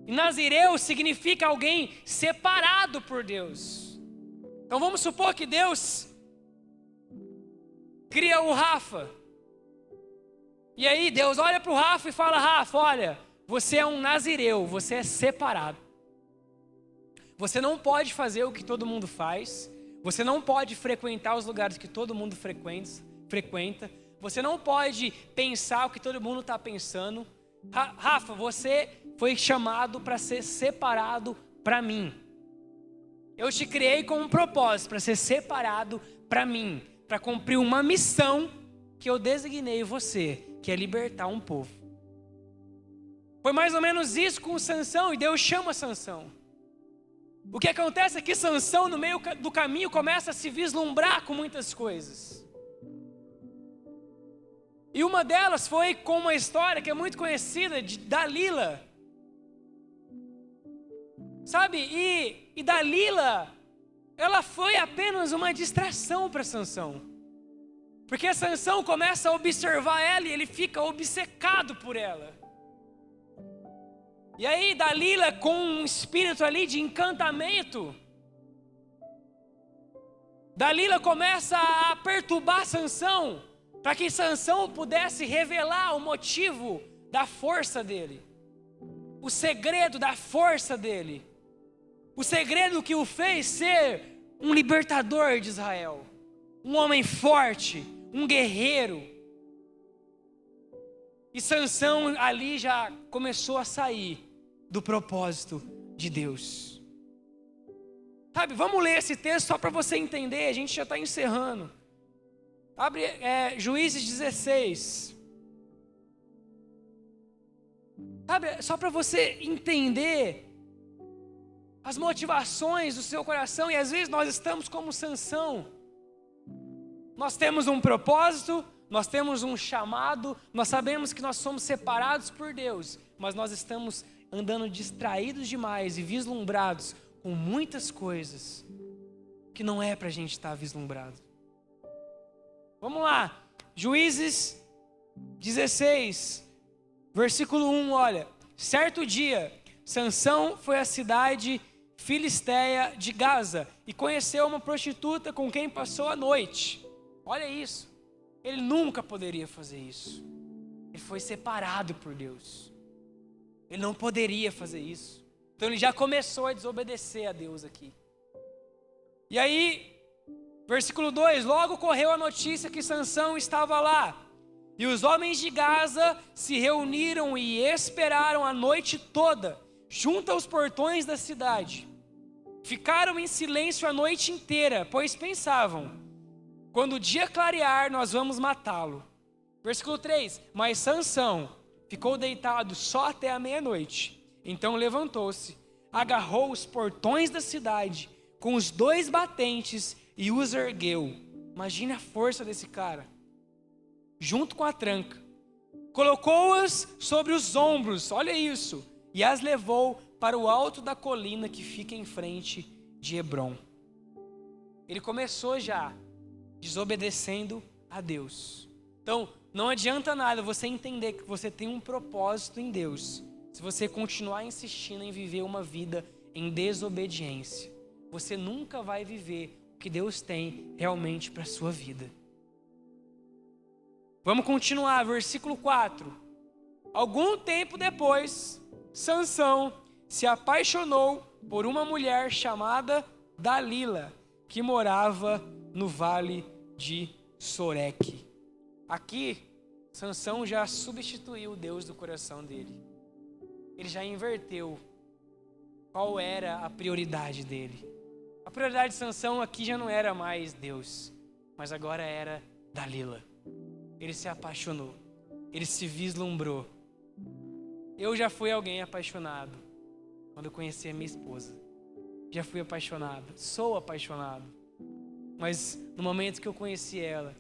E nazireu significa alguém separado por Deus. Então vamos supor que Deus cria o Rafa. E aí Deus olha para o Rafa e fala: Rafa, olha, você é um nazireu, você é separado. Você não pode fazer o que todo mundo faz. Você não pode frequentar os lugares que todo mundo frequenta. Você não pode pensar o que todo mundo está pensando. Rafa, você foi chamado para ser separado para mim. Eu te criei com um propósito, para ser separado para mim, para cumprir uma missão que eu designei você, que é libertar um povo. Foi mais ou menos isso com Sansão, e Deus chama Sansão. O que acontece é que Sansão, no meio do caminho, começa a se vislumbrar com muitas coisas. E uma delas foi com uma história que é muito conhecida, de Dalila. Sabe, e Dalila, ela foi apenas uma distração para Sansão. Porque Sansão começa a observar ela e ele fica obcecado por ela. E aí Dalila, com um espírito ali de encantamento, Dalila começa a perturbar Sansão, para que Sansão pudesse revelar o motivo da força dele, o segredo da força dele, o segredo que o fez ser um libertador de Israel, um homem forte, um guerreiro. E Sansão ali já começou a sair do propósito de Deus. Sabe, vamos ler esse texto só para você entender, a gente já está encerrando. Abre Juízes 16. Sabe, só para você entender as motivações do seu coração. E às vezes nós estamos como Sansão. Nós temos um propósito, nós temos um chamado, nós sabemos que nós somos separados por Deus, mas nós estamos andando distraídos demais e vislumbrados com muitas coisas que não é para a gente estar vislumbrado. Vamos lá, Juízes 16, versículo 1, olha. Certo dia, Sansão foi à cidade filisteia de Gaza e conheceu uma prostituta com quem passou a noite. Olha isso, ele nunca poderia fazer isso. Ele foi separado por Deus. Ele não poderia fazer isso. Então ele já começou a desobedecer a Deus aqui. E aí, versículo 2, logo correu a notícia que Sansão estava lá. E os homens de Gaza se reuniram e esperaram a noite toda, junto aos portões da cidade. Ficaram em silêncio a noite inteira, pois pensavam: quando o dia clarear, nós vamos matá-lo. Versículo 3, mas Sansão ficou deitado só até a meia-noite. Então levantou-se, agarrou os portões da cidade com os 2 batentes e os ergueu. Imagine a força desse cara. Junto com a tranca. Colocou-as sobre os ombros, olha isso, e as levou para o alto da colina que fica em frente de Hebrom. Ele começou já desobedecendo a Deus. Então, não adianta nada você entender que você tem um propósito em Deus, se você continuar insistindo em viver uma vida em desobediência. você nunca vai viver o que Deus tem realmente para a sua vida. Vamos continuar, versículo 4. Algum tempo depois, Sansão se apaixonou por uma mulher chamada Dalila, que morava no vale de Soreque. Aqui, Sansão já substituiu o Deus do coração dele. Ele já inverteu qual era a prioridade dele. A prioridade de Sansão aqui já não era mais Deus, mas agora era Dalila. Ele se apaixonou, ele se vislumbrou. Eu já fui alguém apaixonado quando eu conheci a minha esposa. Já fui apaixonado, sou apaixonado. Mas no momento que eu conheci ela,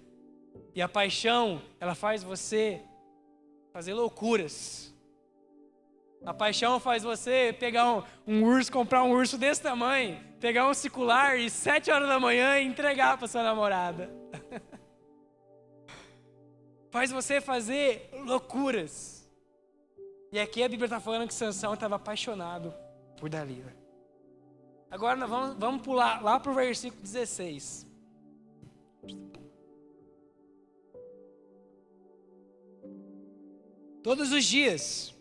e a paixão, ela faz você fazer loucuras. A paixão faz você pegar um urso, comprar um urso desse tamanho, pegar um circular e 7 horas da manhã e entregar para sua namorada. Faz você fazer loucuras. E aqui a Bíblia está falando que Sansão estava apaixonado por Dalila. Agora nós vamos pular lá para o versículo 16. Todos os dias,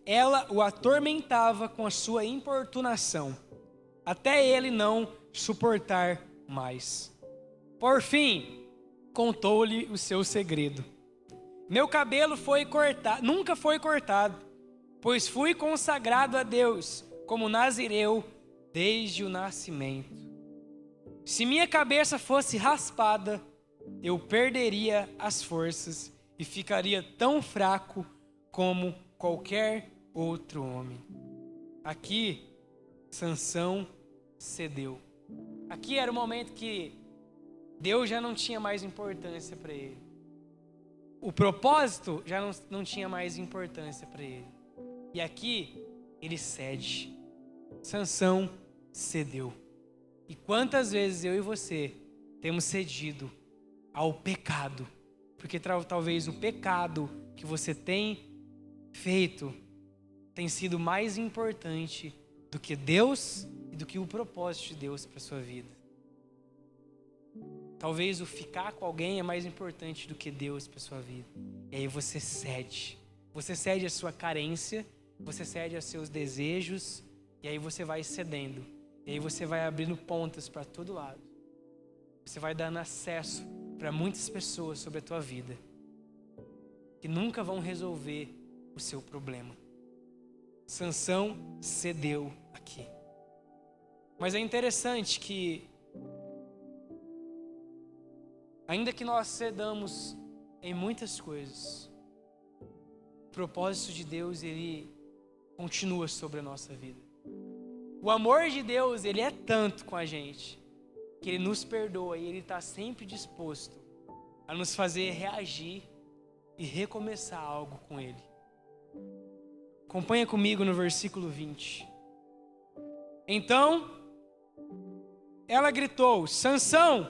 ela o atormentava com a sua importunação, até ele não suportar mais. Por fim, contou-lhe o seu segredo. Meu cabelo nunca foi cortado, pois fui consagrado a Deus como nazireu desde o nascimento. Se minha cabeça fosse raspada, eu perderia as forças e ficaria tão fraco como qualquer outro homem. Aqui, Sansão cedeu. Aqui era o momento que Deus já não tinha mais importância para ele. O propósito já não tinha mais importância para ele. E aqui, ele cede. Sansão cedeu. E quantas vezes eu e você temos cedido ao pecado? Porque talvez o pecado que você tem feito tem sido mais importante do que Deus e do que o propósito de Deus para a sua vida. Talvez o ficar com alguém é mais importante do que Deus para a sua vida. E aí você cede. Você cede a sua carência, você cede aos seus desejos, e aí você vai cedendo. E aí você vai abrindo pontas para todo lado. Você vai dando acesso para muitas pessoas sobre a tua vida, que nunca vão resolver o seu problema. Sansão cedeu aqui. Mas é interessante que, ainda que nós cedamos em muitas coisas, o propósito de Deus, ele continua sobre a nossa vida. O amor de Deus, ele é tanto com a gente, que ele nos perdoa e ele está sempre disposto a nos fazer reagir e recomeçar algo com ele. Acompanha comigo no versículo 20. Então, ela gritou: Sansão,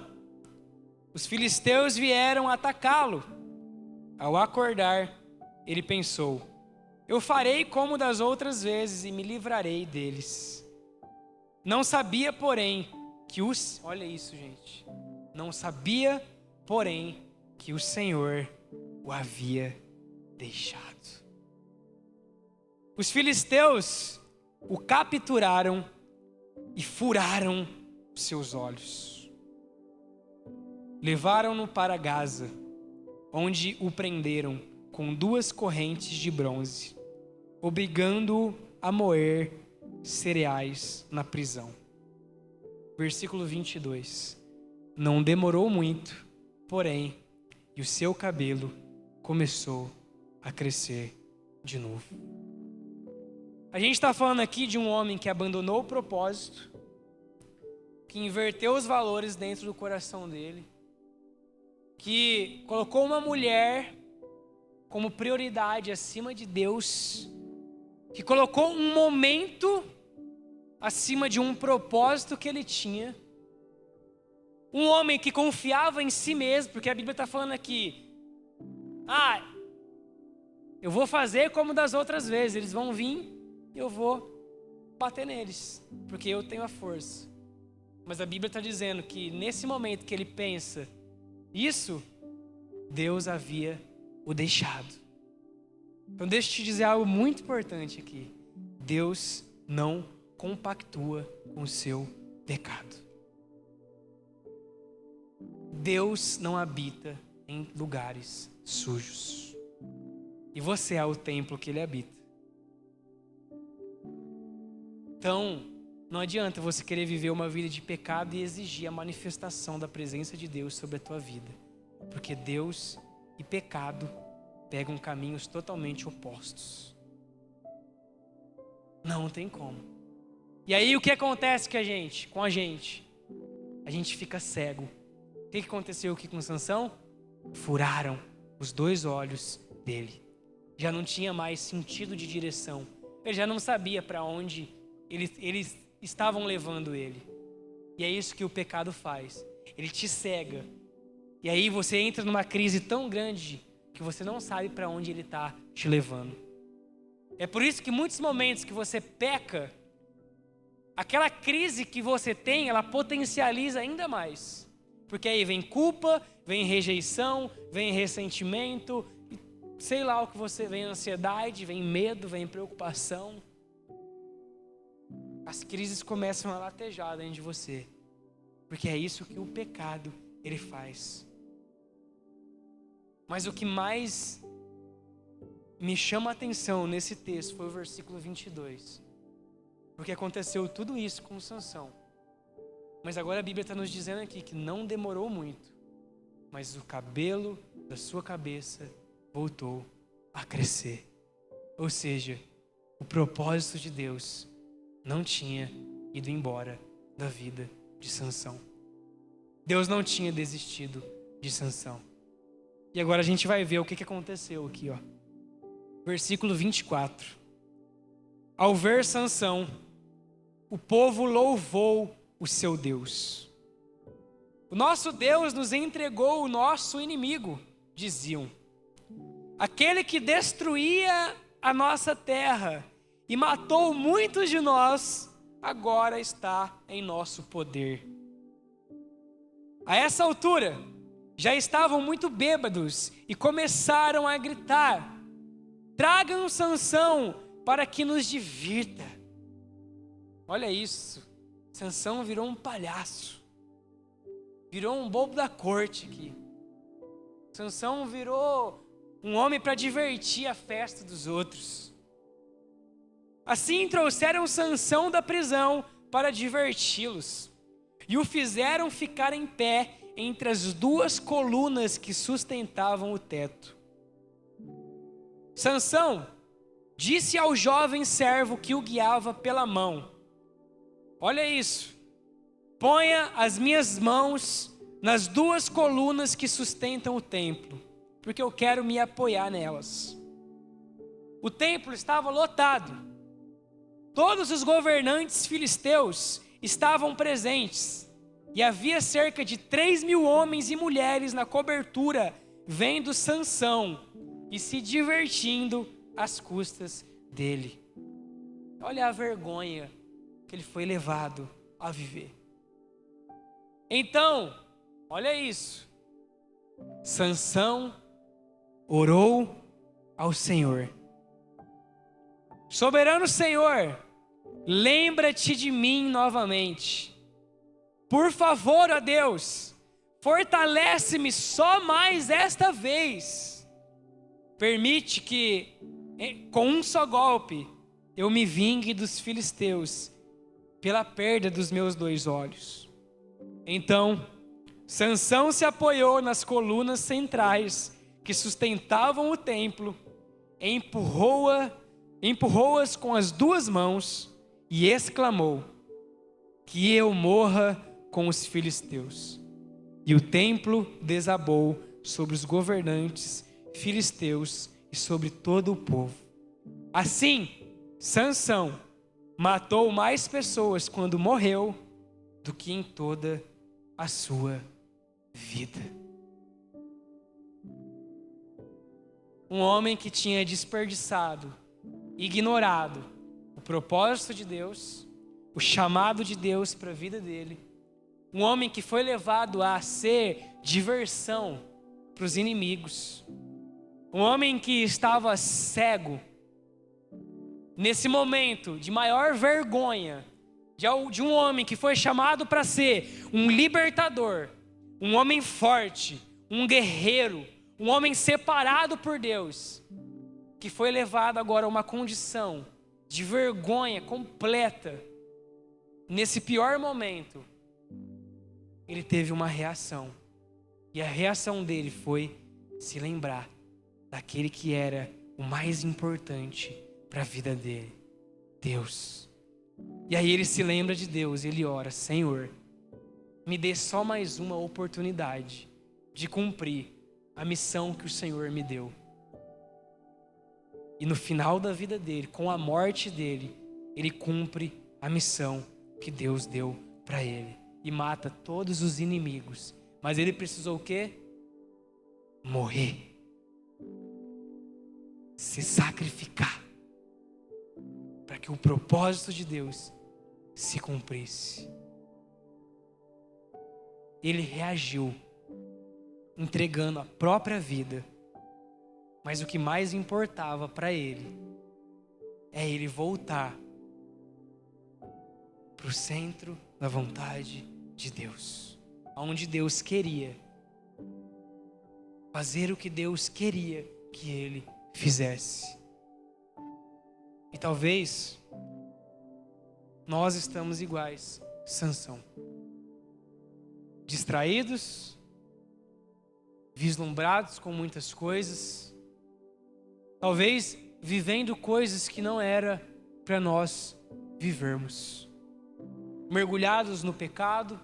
os filisteus vieram atacá-lo. Ao acordar, ele pensou: eu farei como das outras vezes e me livrarei deles. Não sabia, porém, olha isso, gente. Não sabia, porém, que o Senhor o havia deixado. Os filisteus o capturaram e furaram os seus olhos. Levaram-no para Gaza, onde o prenderam com 2 correntes de bronze, obrigando-o a moer cereais na prisão. Versículo 22. Não demorou muito, porém, e o seu cabelo começou a crescer de novo. A gente está falando aqui de um homem que abandonou o propósito, que inverteu os valores dentro do coração dele, que colocou uma mulher como prioridade acima de Deus, que colocou um momento acima de um propósito que ele tinha. Um homem que confiava em si mesmo, porque a Bíblia está falando aqui: eu vou fazer como das outras vezes, eles vão vir e eu vou bater neles, porque eu tenho a força. Mas a Bíblia está dizendo que nesse momento que ele pensa isso, Deus havia o deixado. Então deixa eu te dizer algo muito importante aqui. Deus não compactua com o seu pecado. Deus não habita em lugares sujos. E você é o templo que ele habita. Então, não adianta você querer viver uma vida de pecado e exigir a manifestação da presença de Deus sobre a tua vida. Porque Deus e pecado pegam caminhos totalmente opostos. Não tem como. E aí o que acontece com a gente? A gente fica cego. O que aconteceu aqui com Sansão? Furaram os 2 olhos dele. Já não tinha mais sentido de direção. Ele já não sabia para onde eles estavam levando ele. E é isso que o pecado faz. Ele te cega. E aí você entra numa crise tão grande que você não sabe para onde ele está te levando. É por isso que muitos momentos que você peca, aquela crise que você tem, ela potencializa ainda mais. Porque aí vem culpa, vem rejeição, vem ressentimento, sei lá o que você, vem ansiedade, vem medo, vem preocupação. As crises começam a latejar dentro de você. Porque é isso que o pecado, ele faz. Mas o que mais me chama a atenção nesse texto foi o versículo 22. Porque aconteceu tudo isso com Sansão. Mas agora a Bíblia está nos dizendo aqui que não demorou muito. Mas o cabelo da sua cabeça voltou a crescer. Ou seja, o propósito de Deus não tinha ido embora da vida de Sansão. Deus não tinha desistido de Sansão. E agora a gente vai ver o que aconteceu aqui, ó. Versículo 24. Ao ver Sansão, o povo louvou o seu Deus. O nosso Deus nos entregou o nosso inimigo, diziam. Aquele que destruía a nossa terra e matou muitos de nós, agora está em nosso poder. A essa altura, já estavam muito bêbados e começaram a gritar: tragam Sansão para que nos divirta. Olha isso, Sansão virou um palhaço, virou um bobo da corte aqui. Sansão virou um homem para divertir a festa dos outros. Assim trouxeram Sansão da prisão para diverti-los e o fizeram ficar em pé entre as 2 colunas que sustentavam o teto. Sansão disse ao jovem servo que o guiava pela mão: olha isso, ponha as minhas mãos nas 2 colunas que sustentam o templo, porque eu quero me apoiar nelas. O templo estava lotado. Todos os governantes filisteus estavam presentes. E havia cerca de 3.000 homens e mulheres na cobertura, vendo Sansão e se divertindo às custas dele. Olha a vergonha que ele foi levado a viver. Então, olha isso. Sansão orou ao Senhor: soberano Senhor, lembra-te de mim novamente. Por favor, ó Deus, fortalece-me só mais esta vez. Permite que, com um só golpe, eu me vingue dos filisteus pela perda dos meus 2 olhos. Então, Sansão se apoiou nas colunas centrais que sustentavam o templo, empurrou-as com as 2 mãos e exclamou: que eu morra com os filisteus. E o templo desabou sobre os governantes filisteus e sobre todo o povo. Assim, Sansão matou mais pessoas quando morreu do que em toda a sua vida. Um homem que tinha desperdiçado, ignorado o propósito de Deus, o chamado de Deus para a vida dele, Um homem que foi levado a ser diversão para os inimigos. Um homem que estava cego. Nesse momento de maior vergonha, de um homem que foi chamado para ser um libertador, um homem forte, um guerreiro, um homem separado por Deus, que foi levado agora a uma condição de vergonha completa. Nesse pior momento, ele teve uma reação. E a reação dele foi se lembrar daquele que era o mais importante para a vida dele, Deus. E aí ele se lembra de Deus, ele ora: Senhor, me dê só mais uma oportunidade de cumprir a missão que o Senhor me deu. E no final da vida dele, com a morte dele, ele cumpre a missão que Deus deu para ele e mata todos os inimigos. Mas ele precisou o quê? Morrer. Se sacrificar para que o propósito de Deus se cumprisse. Ele reagiu entregando a própria vida, mas o que mais importava para ele é ele voltar para o centro da vontade de Deus, onde Deus queria fazer o que Deus queria que ele fizesse. E talvez nós estamos iguais a Sansão, distraídos, vislumbrados com muitas coisas, talvez vivendo coisas que não era para nós vivermos, mergulhados no pecado,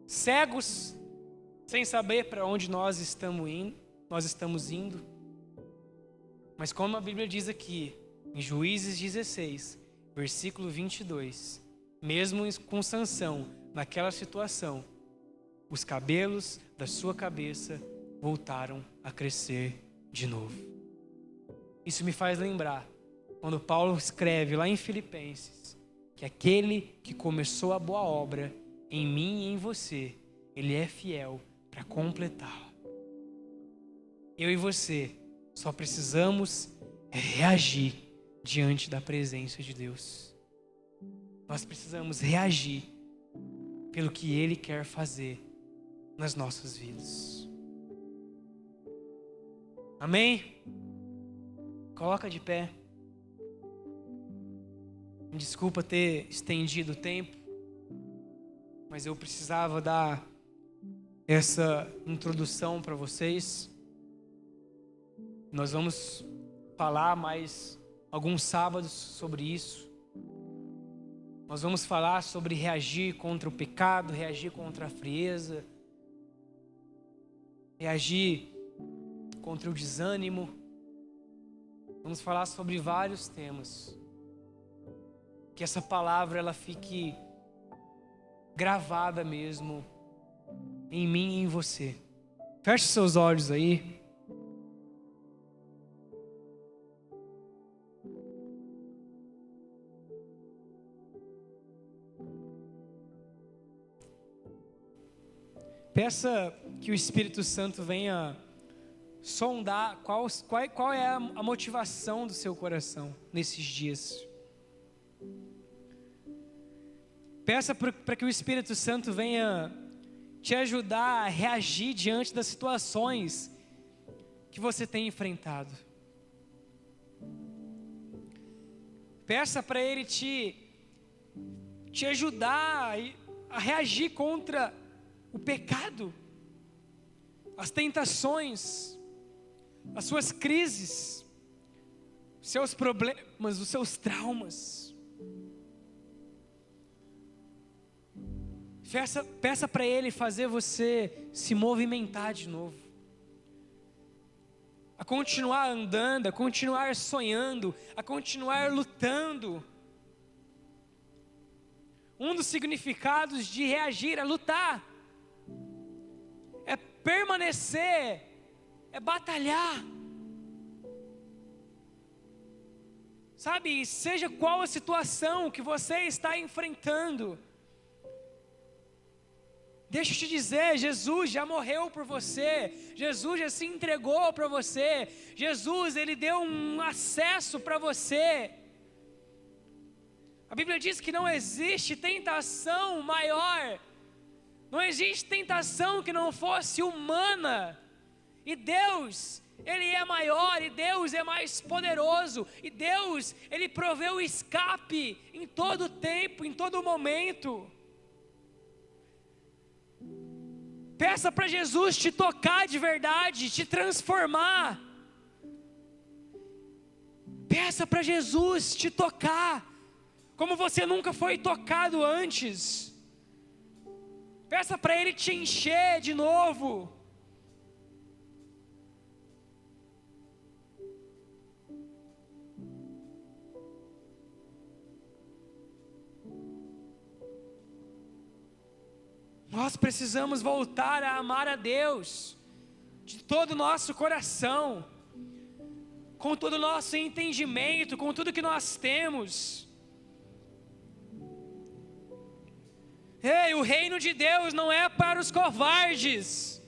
cegos, sem saber para onde nós estamos indo. Mas como a Bíblia diz aqui, em Juízes 16, versículo 22, mesmo com Sansão, naquela situação, os cabelos da sua cabeça voltaram a crescer de novo. Isso me faz lembrar, quando Paulo escreve lá em Filipenses, que aquele que começou a boa obra em mim e em você, ele é fiel para completá-la. Eu e você só precisamos reagir diante da presença de Deus. Nós precisamos reagir pelo que Ele quer fazer nas nossas vidas. Amém? Coloca de pé. Me desculpa ter estendido o tempo, mas eu precisava dar essa introdução para vocês. Nós vamos falar mais alguns sábados sobre isso. Nós vamos falar sobre reagir contra o pecado, reagir contra a frieza, reagir contra o desânimo. Vamos falar sobre vários temas. Que essa palavra ela fique gravada mesmo em mim e em você. Feche seus olhos aí. Peça que o Espírito Santo venha sondar qual é a motivação do seu coração nesses dias. Peça para que o Espírito Santo venha te ajudar a reagir diante das situações que você tem enfrentado. Peça para Ele te ajudar a reagir contra o pecado, as tentações, as suas crises, os seus problemas, os seus traumas. Peça para Ele fazer você se movimentar de novo, a continuar andando, a continuar sonhando, a continuar lutando. Um dos significados de reagir é lutar, é permanecer, é batalhar. Sabe, seja qual a situação que você está enfrentando, Deixa eu te dizer, Jesus já morreu por você, Jesus já se entregou para você, Jesus, Ele deu um acesso para você. A Bíblia diz que não existe tentação maior, não existe tentação que não fosse humana, e Deus, Ele é maior, e Deus é mais poderoso, e Deus, Ele proveu escape em todo tempo, em todo momento. Peça para Jesus te tocar de verdade, te transformar. Peça para Jesus te tocar, como você nunca foi tocado antes. Peça para Ele te encher de novo. Nós precisamos voltar a amar a Deus de todo o nosso coração, com todo o nosso entendimento, com tudo que nós temos. Ei, o reino de Deus não é para os covardes,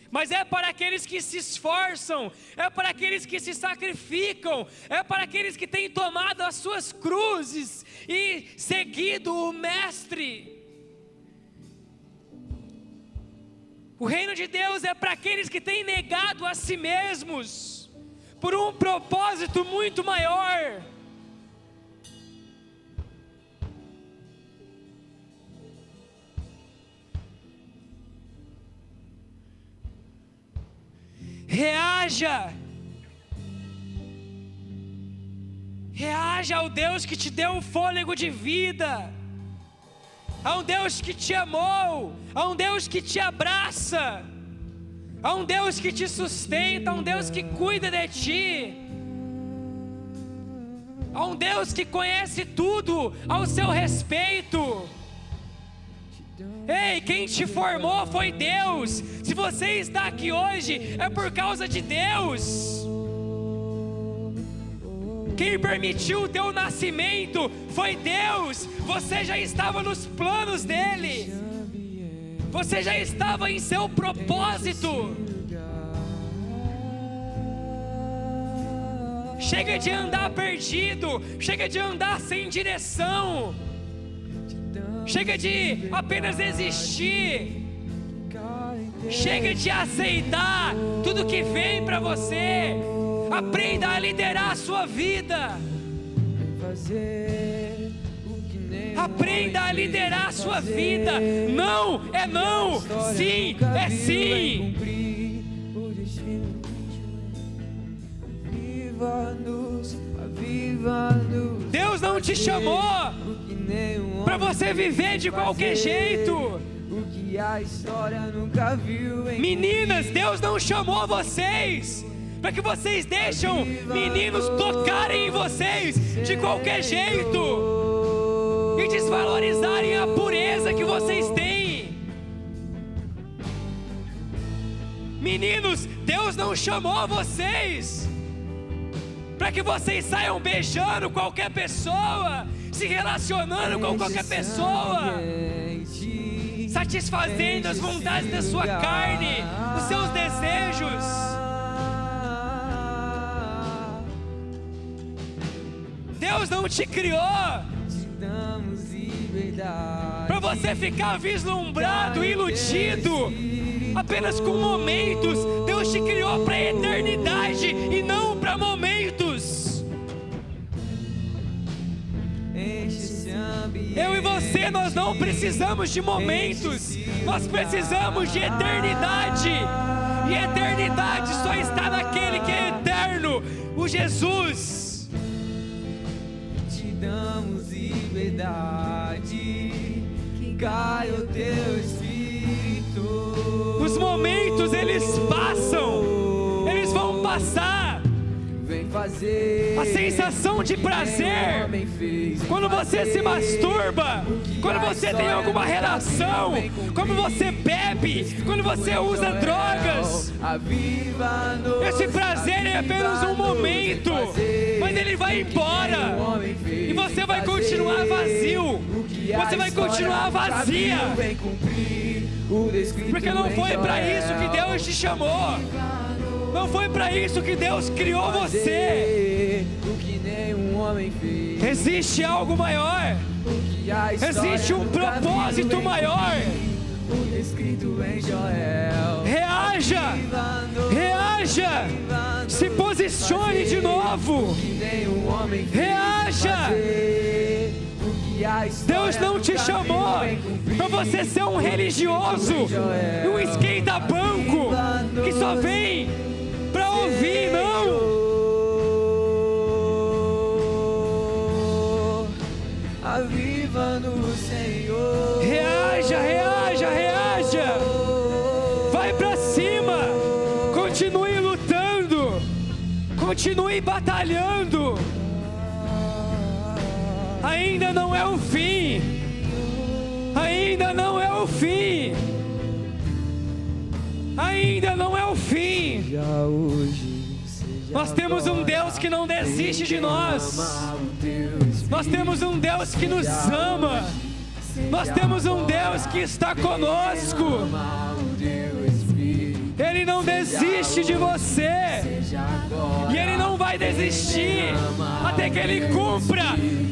mas é para aqueles que se esforçam, é para aqueles que se sacrificam, é para aqueles que têm tomado as suas cruzes e seguido o Mestre. O reino de Deus é para aqueles que têm negado a si mesmos, por um propósito muito maior. Reaja. Reaja ao Deus que te deu o fôlego de vida, a um Deus que te amou, a um Deus que te abraça, a um Deus que te sustenta, a um Deus que cuida de ti, a um Deus que conhece tudo ao seu respeito. Ei, quem te formou foi Deus. Se você está aqui hoje, é por causa de Deus. Quem permitiu o teu nascimento foi Deus. Você já estava nos planos dEle. Você já estava em seu propósito. Chega de andar perdido. Chega de andar sem direção. Chega de apenas existir. Chega de aceitar tudo que vem para você. Aprenda a liderar a sua vida. Aprenda a liderar a sua vida. Não é não, sim é sim. Deus não te chamou para você viver de qualquer jeito. Meninas, Deus não chamou vocês para que vocês deixam meninos tocarem em vocês de qualquer jeito e desvalorizarem a pureza que vocês têm. Meninos, Deus não chamou vocês para que vocês saiam beijando qualquer pessoa, se relacionando com qualquer pessoa, satisfazendo as vontades da sua carne, os seus desejos. Deus não te criou para você ficar vislumbrado, iludido apenas com momentos. Deus te criou para a eternidade e não para momentos. Eu e você, nós não precisamos de momentos, nós precisamos de eternidade. E a eternidade só está naquele que é eterno, o Jesus. Damos liberdade, que cai o teu espírito. Os momentos eles passam, eles vão passar. A sensação de prazer quando você se masturba, quando você tem alguma relação, quando você bebe, quando você usa drogas, esse prazer é apenas um momento, mas ele vai embora e você vai continuar vazio, você vai continuar vazia. Porque não foi para isso que Deus te chamou. Não foi para isso que Deus criou você. Existe algo maior. Existe um propósito maior. Reaja, reaja, se posicione de novo. Reaja. Deus não te chamou para você ser um religioso, um esquenta-banco que só vem para ouvir, não. Aviva no Senhor. Reaja, reaja, reaja. Vai para cima. Continue lutando. Continue batalhando. Ainda não é o fim. Ainda não é o fim. Ainda não é o fim. Nós temos um Deus que não desiste de nós. Nós temos um Deus que nos ama. Nós temos um Deus que está conosco. Ele não desiste de você. E Ele não vai desistir até que Ele cumpra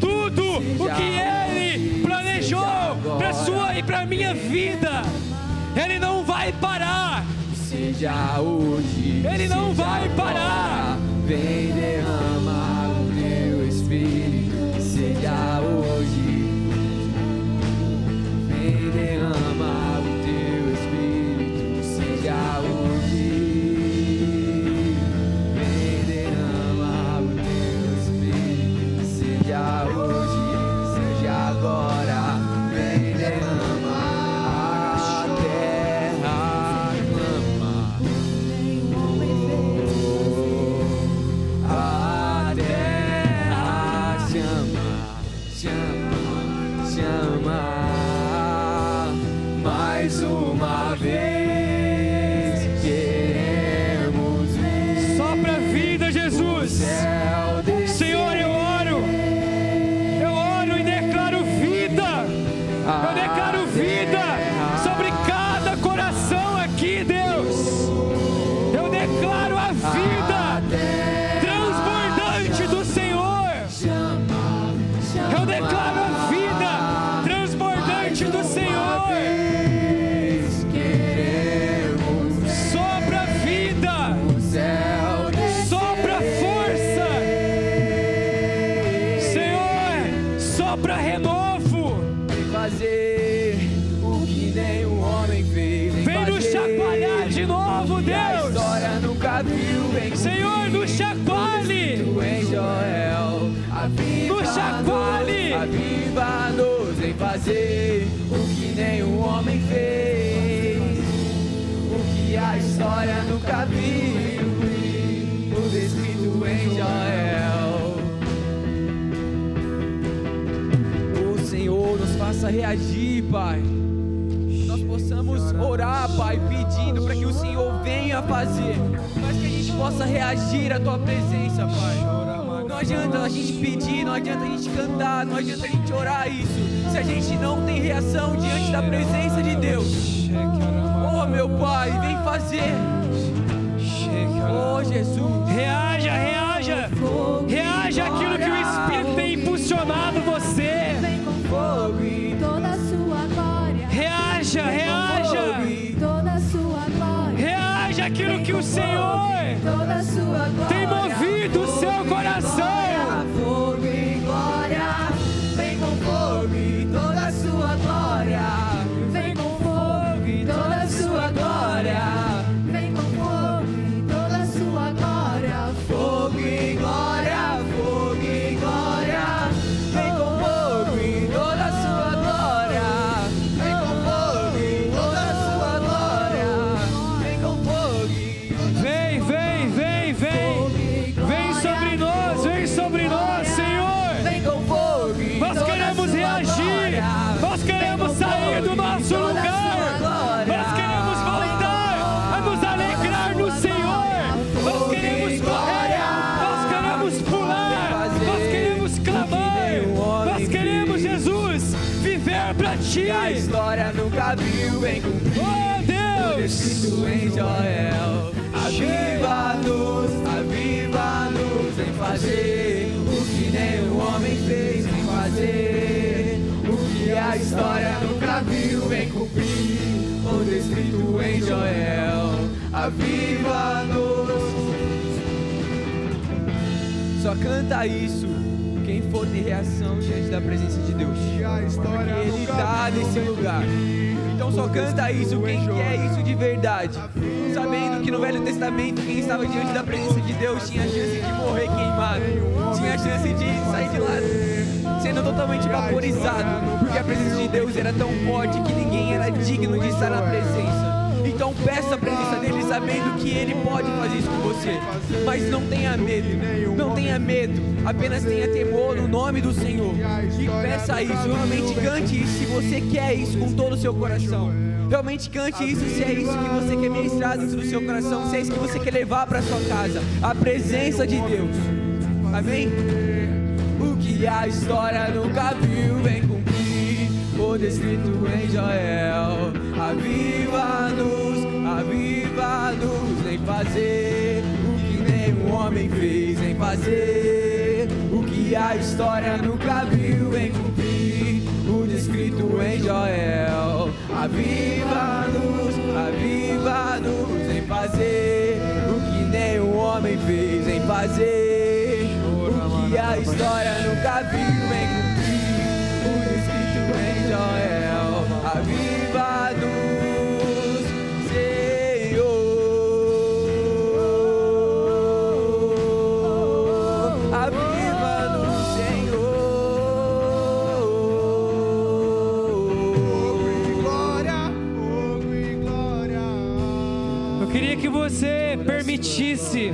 tudo o que Ele planejou para a sua e para a minha vida. Ele não vai parar. Seja hoje. Ele não vai parar. Vem derramar o teu Espírito. Que seja hoje. Vem derramar o teu Espírito. Que seja hoje. Vem derramar o teu Espírito. Que seja hoje. Seja agora. Vem derramar. A terra clama. A terra chama. Mais uma vez queremos ver. Sopra a vida, Jesus. Senhor, eu oro e declaro vida. Eu declaro vida sobre cada coração aqui, Deus. Eu declaro a vida transbordante do Senhor. Eu declaro a vida transbordante do Senhor. Sopra vida, sopra força, Senhor, sopra renovo. Fazer o que nenhum homem fez. Vem nos chacoalhar de novo, Deus. A história nunca viu. Vem Senhor, nos chacoalhe. em Joel. Nos chacoalhe. Aviva-nos em fazer o que nenhum homem fez. O que a história nunca viu. O descrito em Joel. O Senhor nos faça reagir, Pai. Nós possamos orar, Pai, pedindo para que o Senhor venha fazer, mas que a gente possa reagir à Tua presença, Pai. Não adianta a gente pedir, não adianta a gente cantar, não adianta a gente orar isso, se a gente não tem reação diante da presença de Deus. Oh, meu Pai, vem fazer. Oh, Jesus. Reaja, reaja. Reaja aquilo que o Espírito tem impulsionado você. Vem com fogo e toda a sua glória. Reaja, reaja. Toda a sua glória. Reaja aquilo que o Senhor Toda a sua glória. tem movido o seu coração. Fogo e glória. Vem com fogo e toda a sua glória. Vem com fogo e toda a sua glória. Vem com fogo e toda a sua glória. Fogo e glória, fogo e glória. Vem com fogo e toda a sua glória. Vem com fogo e toda a sua glória. Vem com fogo e Vem, vem, vem, vem. Vem sobre nós, Senhor. vem com fogo e Nós toda a queremos sua reagir. glória. Nós queremos sair do nosso lugar. Nós queremos voltar a nos alegrar no Senhor. Nós queremos correr. Nós queremos pular. Nós queremos clamar. Nós queremos, Jesus, viver para Ti. A história nunca viu, vem com descrito em Joel. Aviva-nos, aviva-nos, vem fazer o que nenhum homem fez, vem fazer o que a história nunca viu, vem cumprir o descrito em Joel. Aviva-nos. Só canta isso quem for ter reação diante da presença de Deus, porque Ele está nesse lugar. Então só canta isso quem quer isso de verdade, sabendo que no Velho Testamento quem estava diante da presença de Deus tinha a chance de morrer queimado, tinha a chance de sair de lá sendo totalmente vaporizado, porque a presença de Deus era tão forte que ninguém era digno de estar na presença. Então peça a presença dele sabendo que ele pode fazer isso com você. Mas não tenha medo, não tenha medo, apenas tenha temor no nome do Senhor. E peça isso, realmente cante isso se você quer isso com todo o seu coração. Realmente cante isso se é isso que você quer ministrar dentro do seu coração, se é isso que você quer levar para sua casa, a presença de Deus. Amém? O que a história nunca viu, vem cumprir o descrito em Joel. Aviva-nos, aviva-nos, vem fazer o que nenhum homem fez, vem fazer o que a história nunca viu, vem cumprir o descrito em Joel. Aviva-nos, aviva-nos, vem fazer o que nenhum homem fez, vem fazer o que a história nunca viu, vem cumprir o descrito em Joel. Aviva-nos, Senhor. Aviva-nos, Senhor. Fogo e glória. Eu queria que você permitisse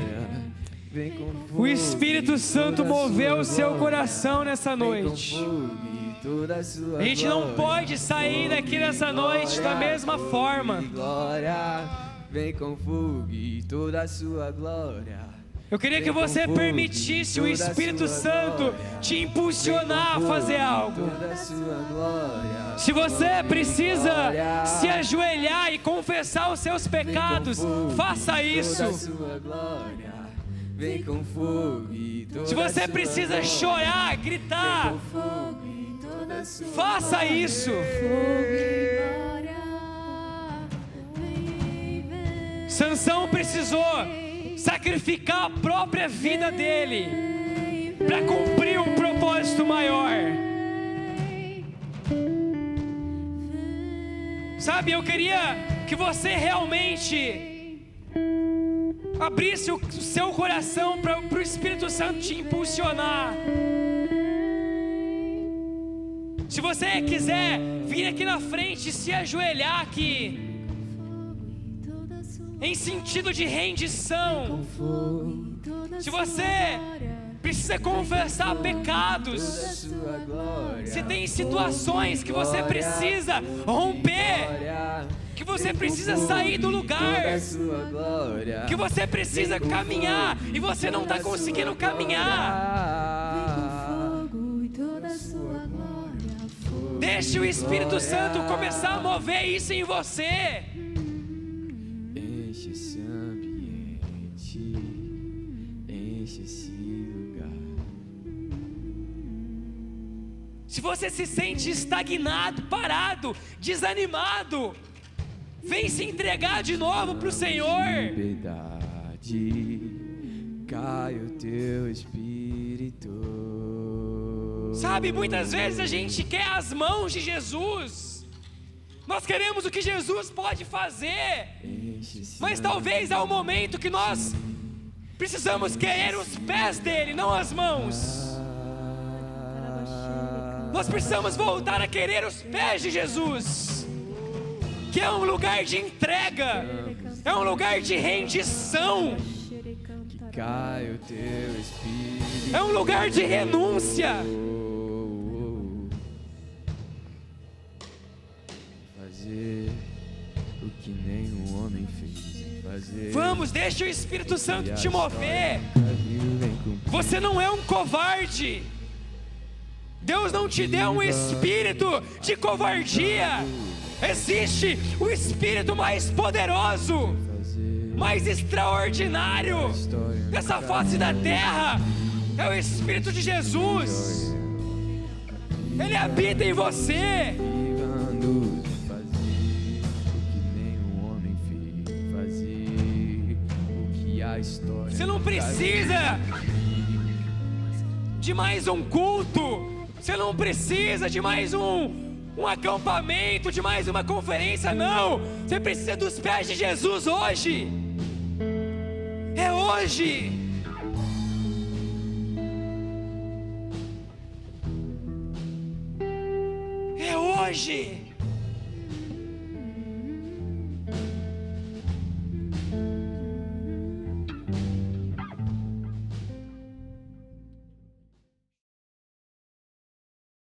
o Espírito Santo mover o seu coração nessa noite. A gente não pode sair daqui nessa noite da mesma forma. Vem com fogo e toda a sua glória. Eu queria que você permitisse o Espírito Santo te impulsionar a fazer algo. Se você precisa se ajoelhar e confessar os seus pecados, faça isso. Se você precisa chorar, gritar, faça isso. Sansão precisou sacrificar a própria vida dele para cumprir um propósito maior. Sabe, eu queria que você realmente abrisse o seu coração para o Espírito Santo te impulsionar. Se você quiser vir aqui na frente e se ajoelhar aqui, em sentido de rendição, se você precisa confessar pecados, se tem situações que você precisa romper, que você precisa sair do lugar, que você precisa caminhar e você não está conseguindo caminhar, deixe o Espírito Santo começar a mover isso em você. Enche esse ambiente, enche esse lugar. Se você se sente estagnado, parado, desanimado, vem se entregar de novo para o Senhor. Piedade, cai o teu Espírito. Sabe, muitas vezes a gente quer as mãos de Jesus. Nós queremos o que Jesus pode fazer. Mas talvez é o momento que nós precisamos querer os pés dele, não as mãos. Nós precisamos voltar a querer os pés de Jesus, que é um lugar de entrega, é um lugar de rendição, Que cai o teu Espírito. é um lugar de renúncia. Fazer o que nenhum homem fez. Fazer. Vamos, deixa o Espírito Santo te mover. Você não é um covarde. Deus não te deu um espírito de covardia. Existe o espírito mais poderoso, mais extraordinário dessa face da terra. É o Espírito de Jesus. Ele habita em você. Você não precisa de mais um culto. Você não precisa de mais um acampamento, de mais uma conferência, não. Você precisa dos pés de Jesus hoje. É hoje. É hoje.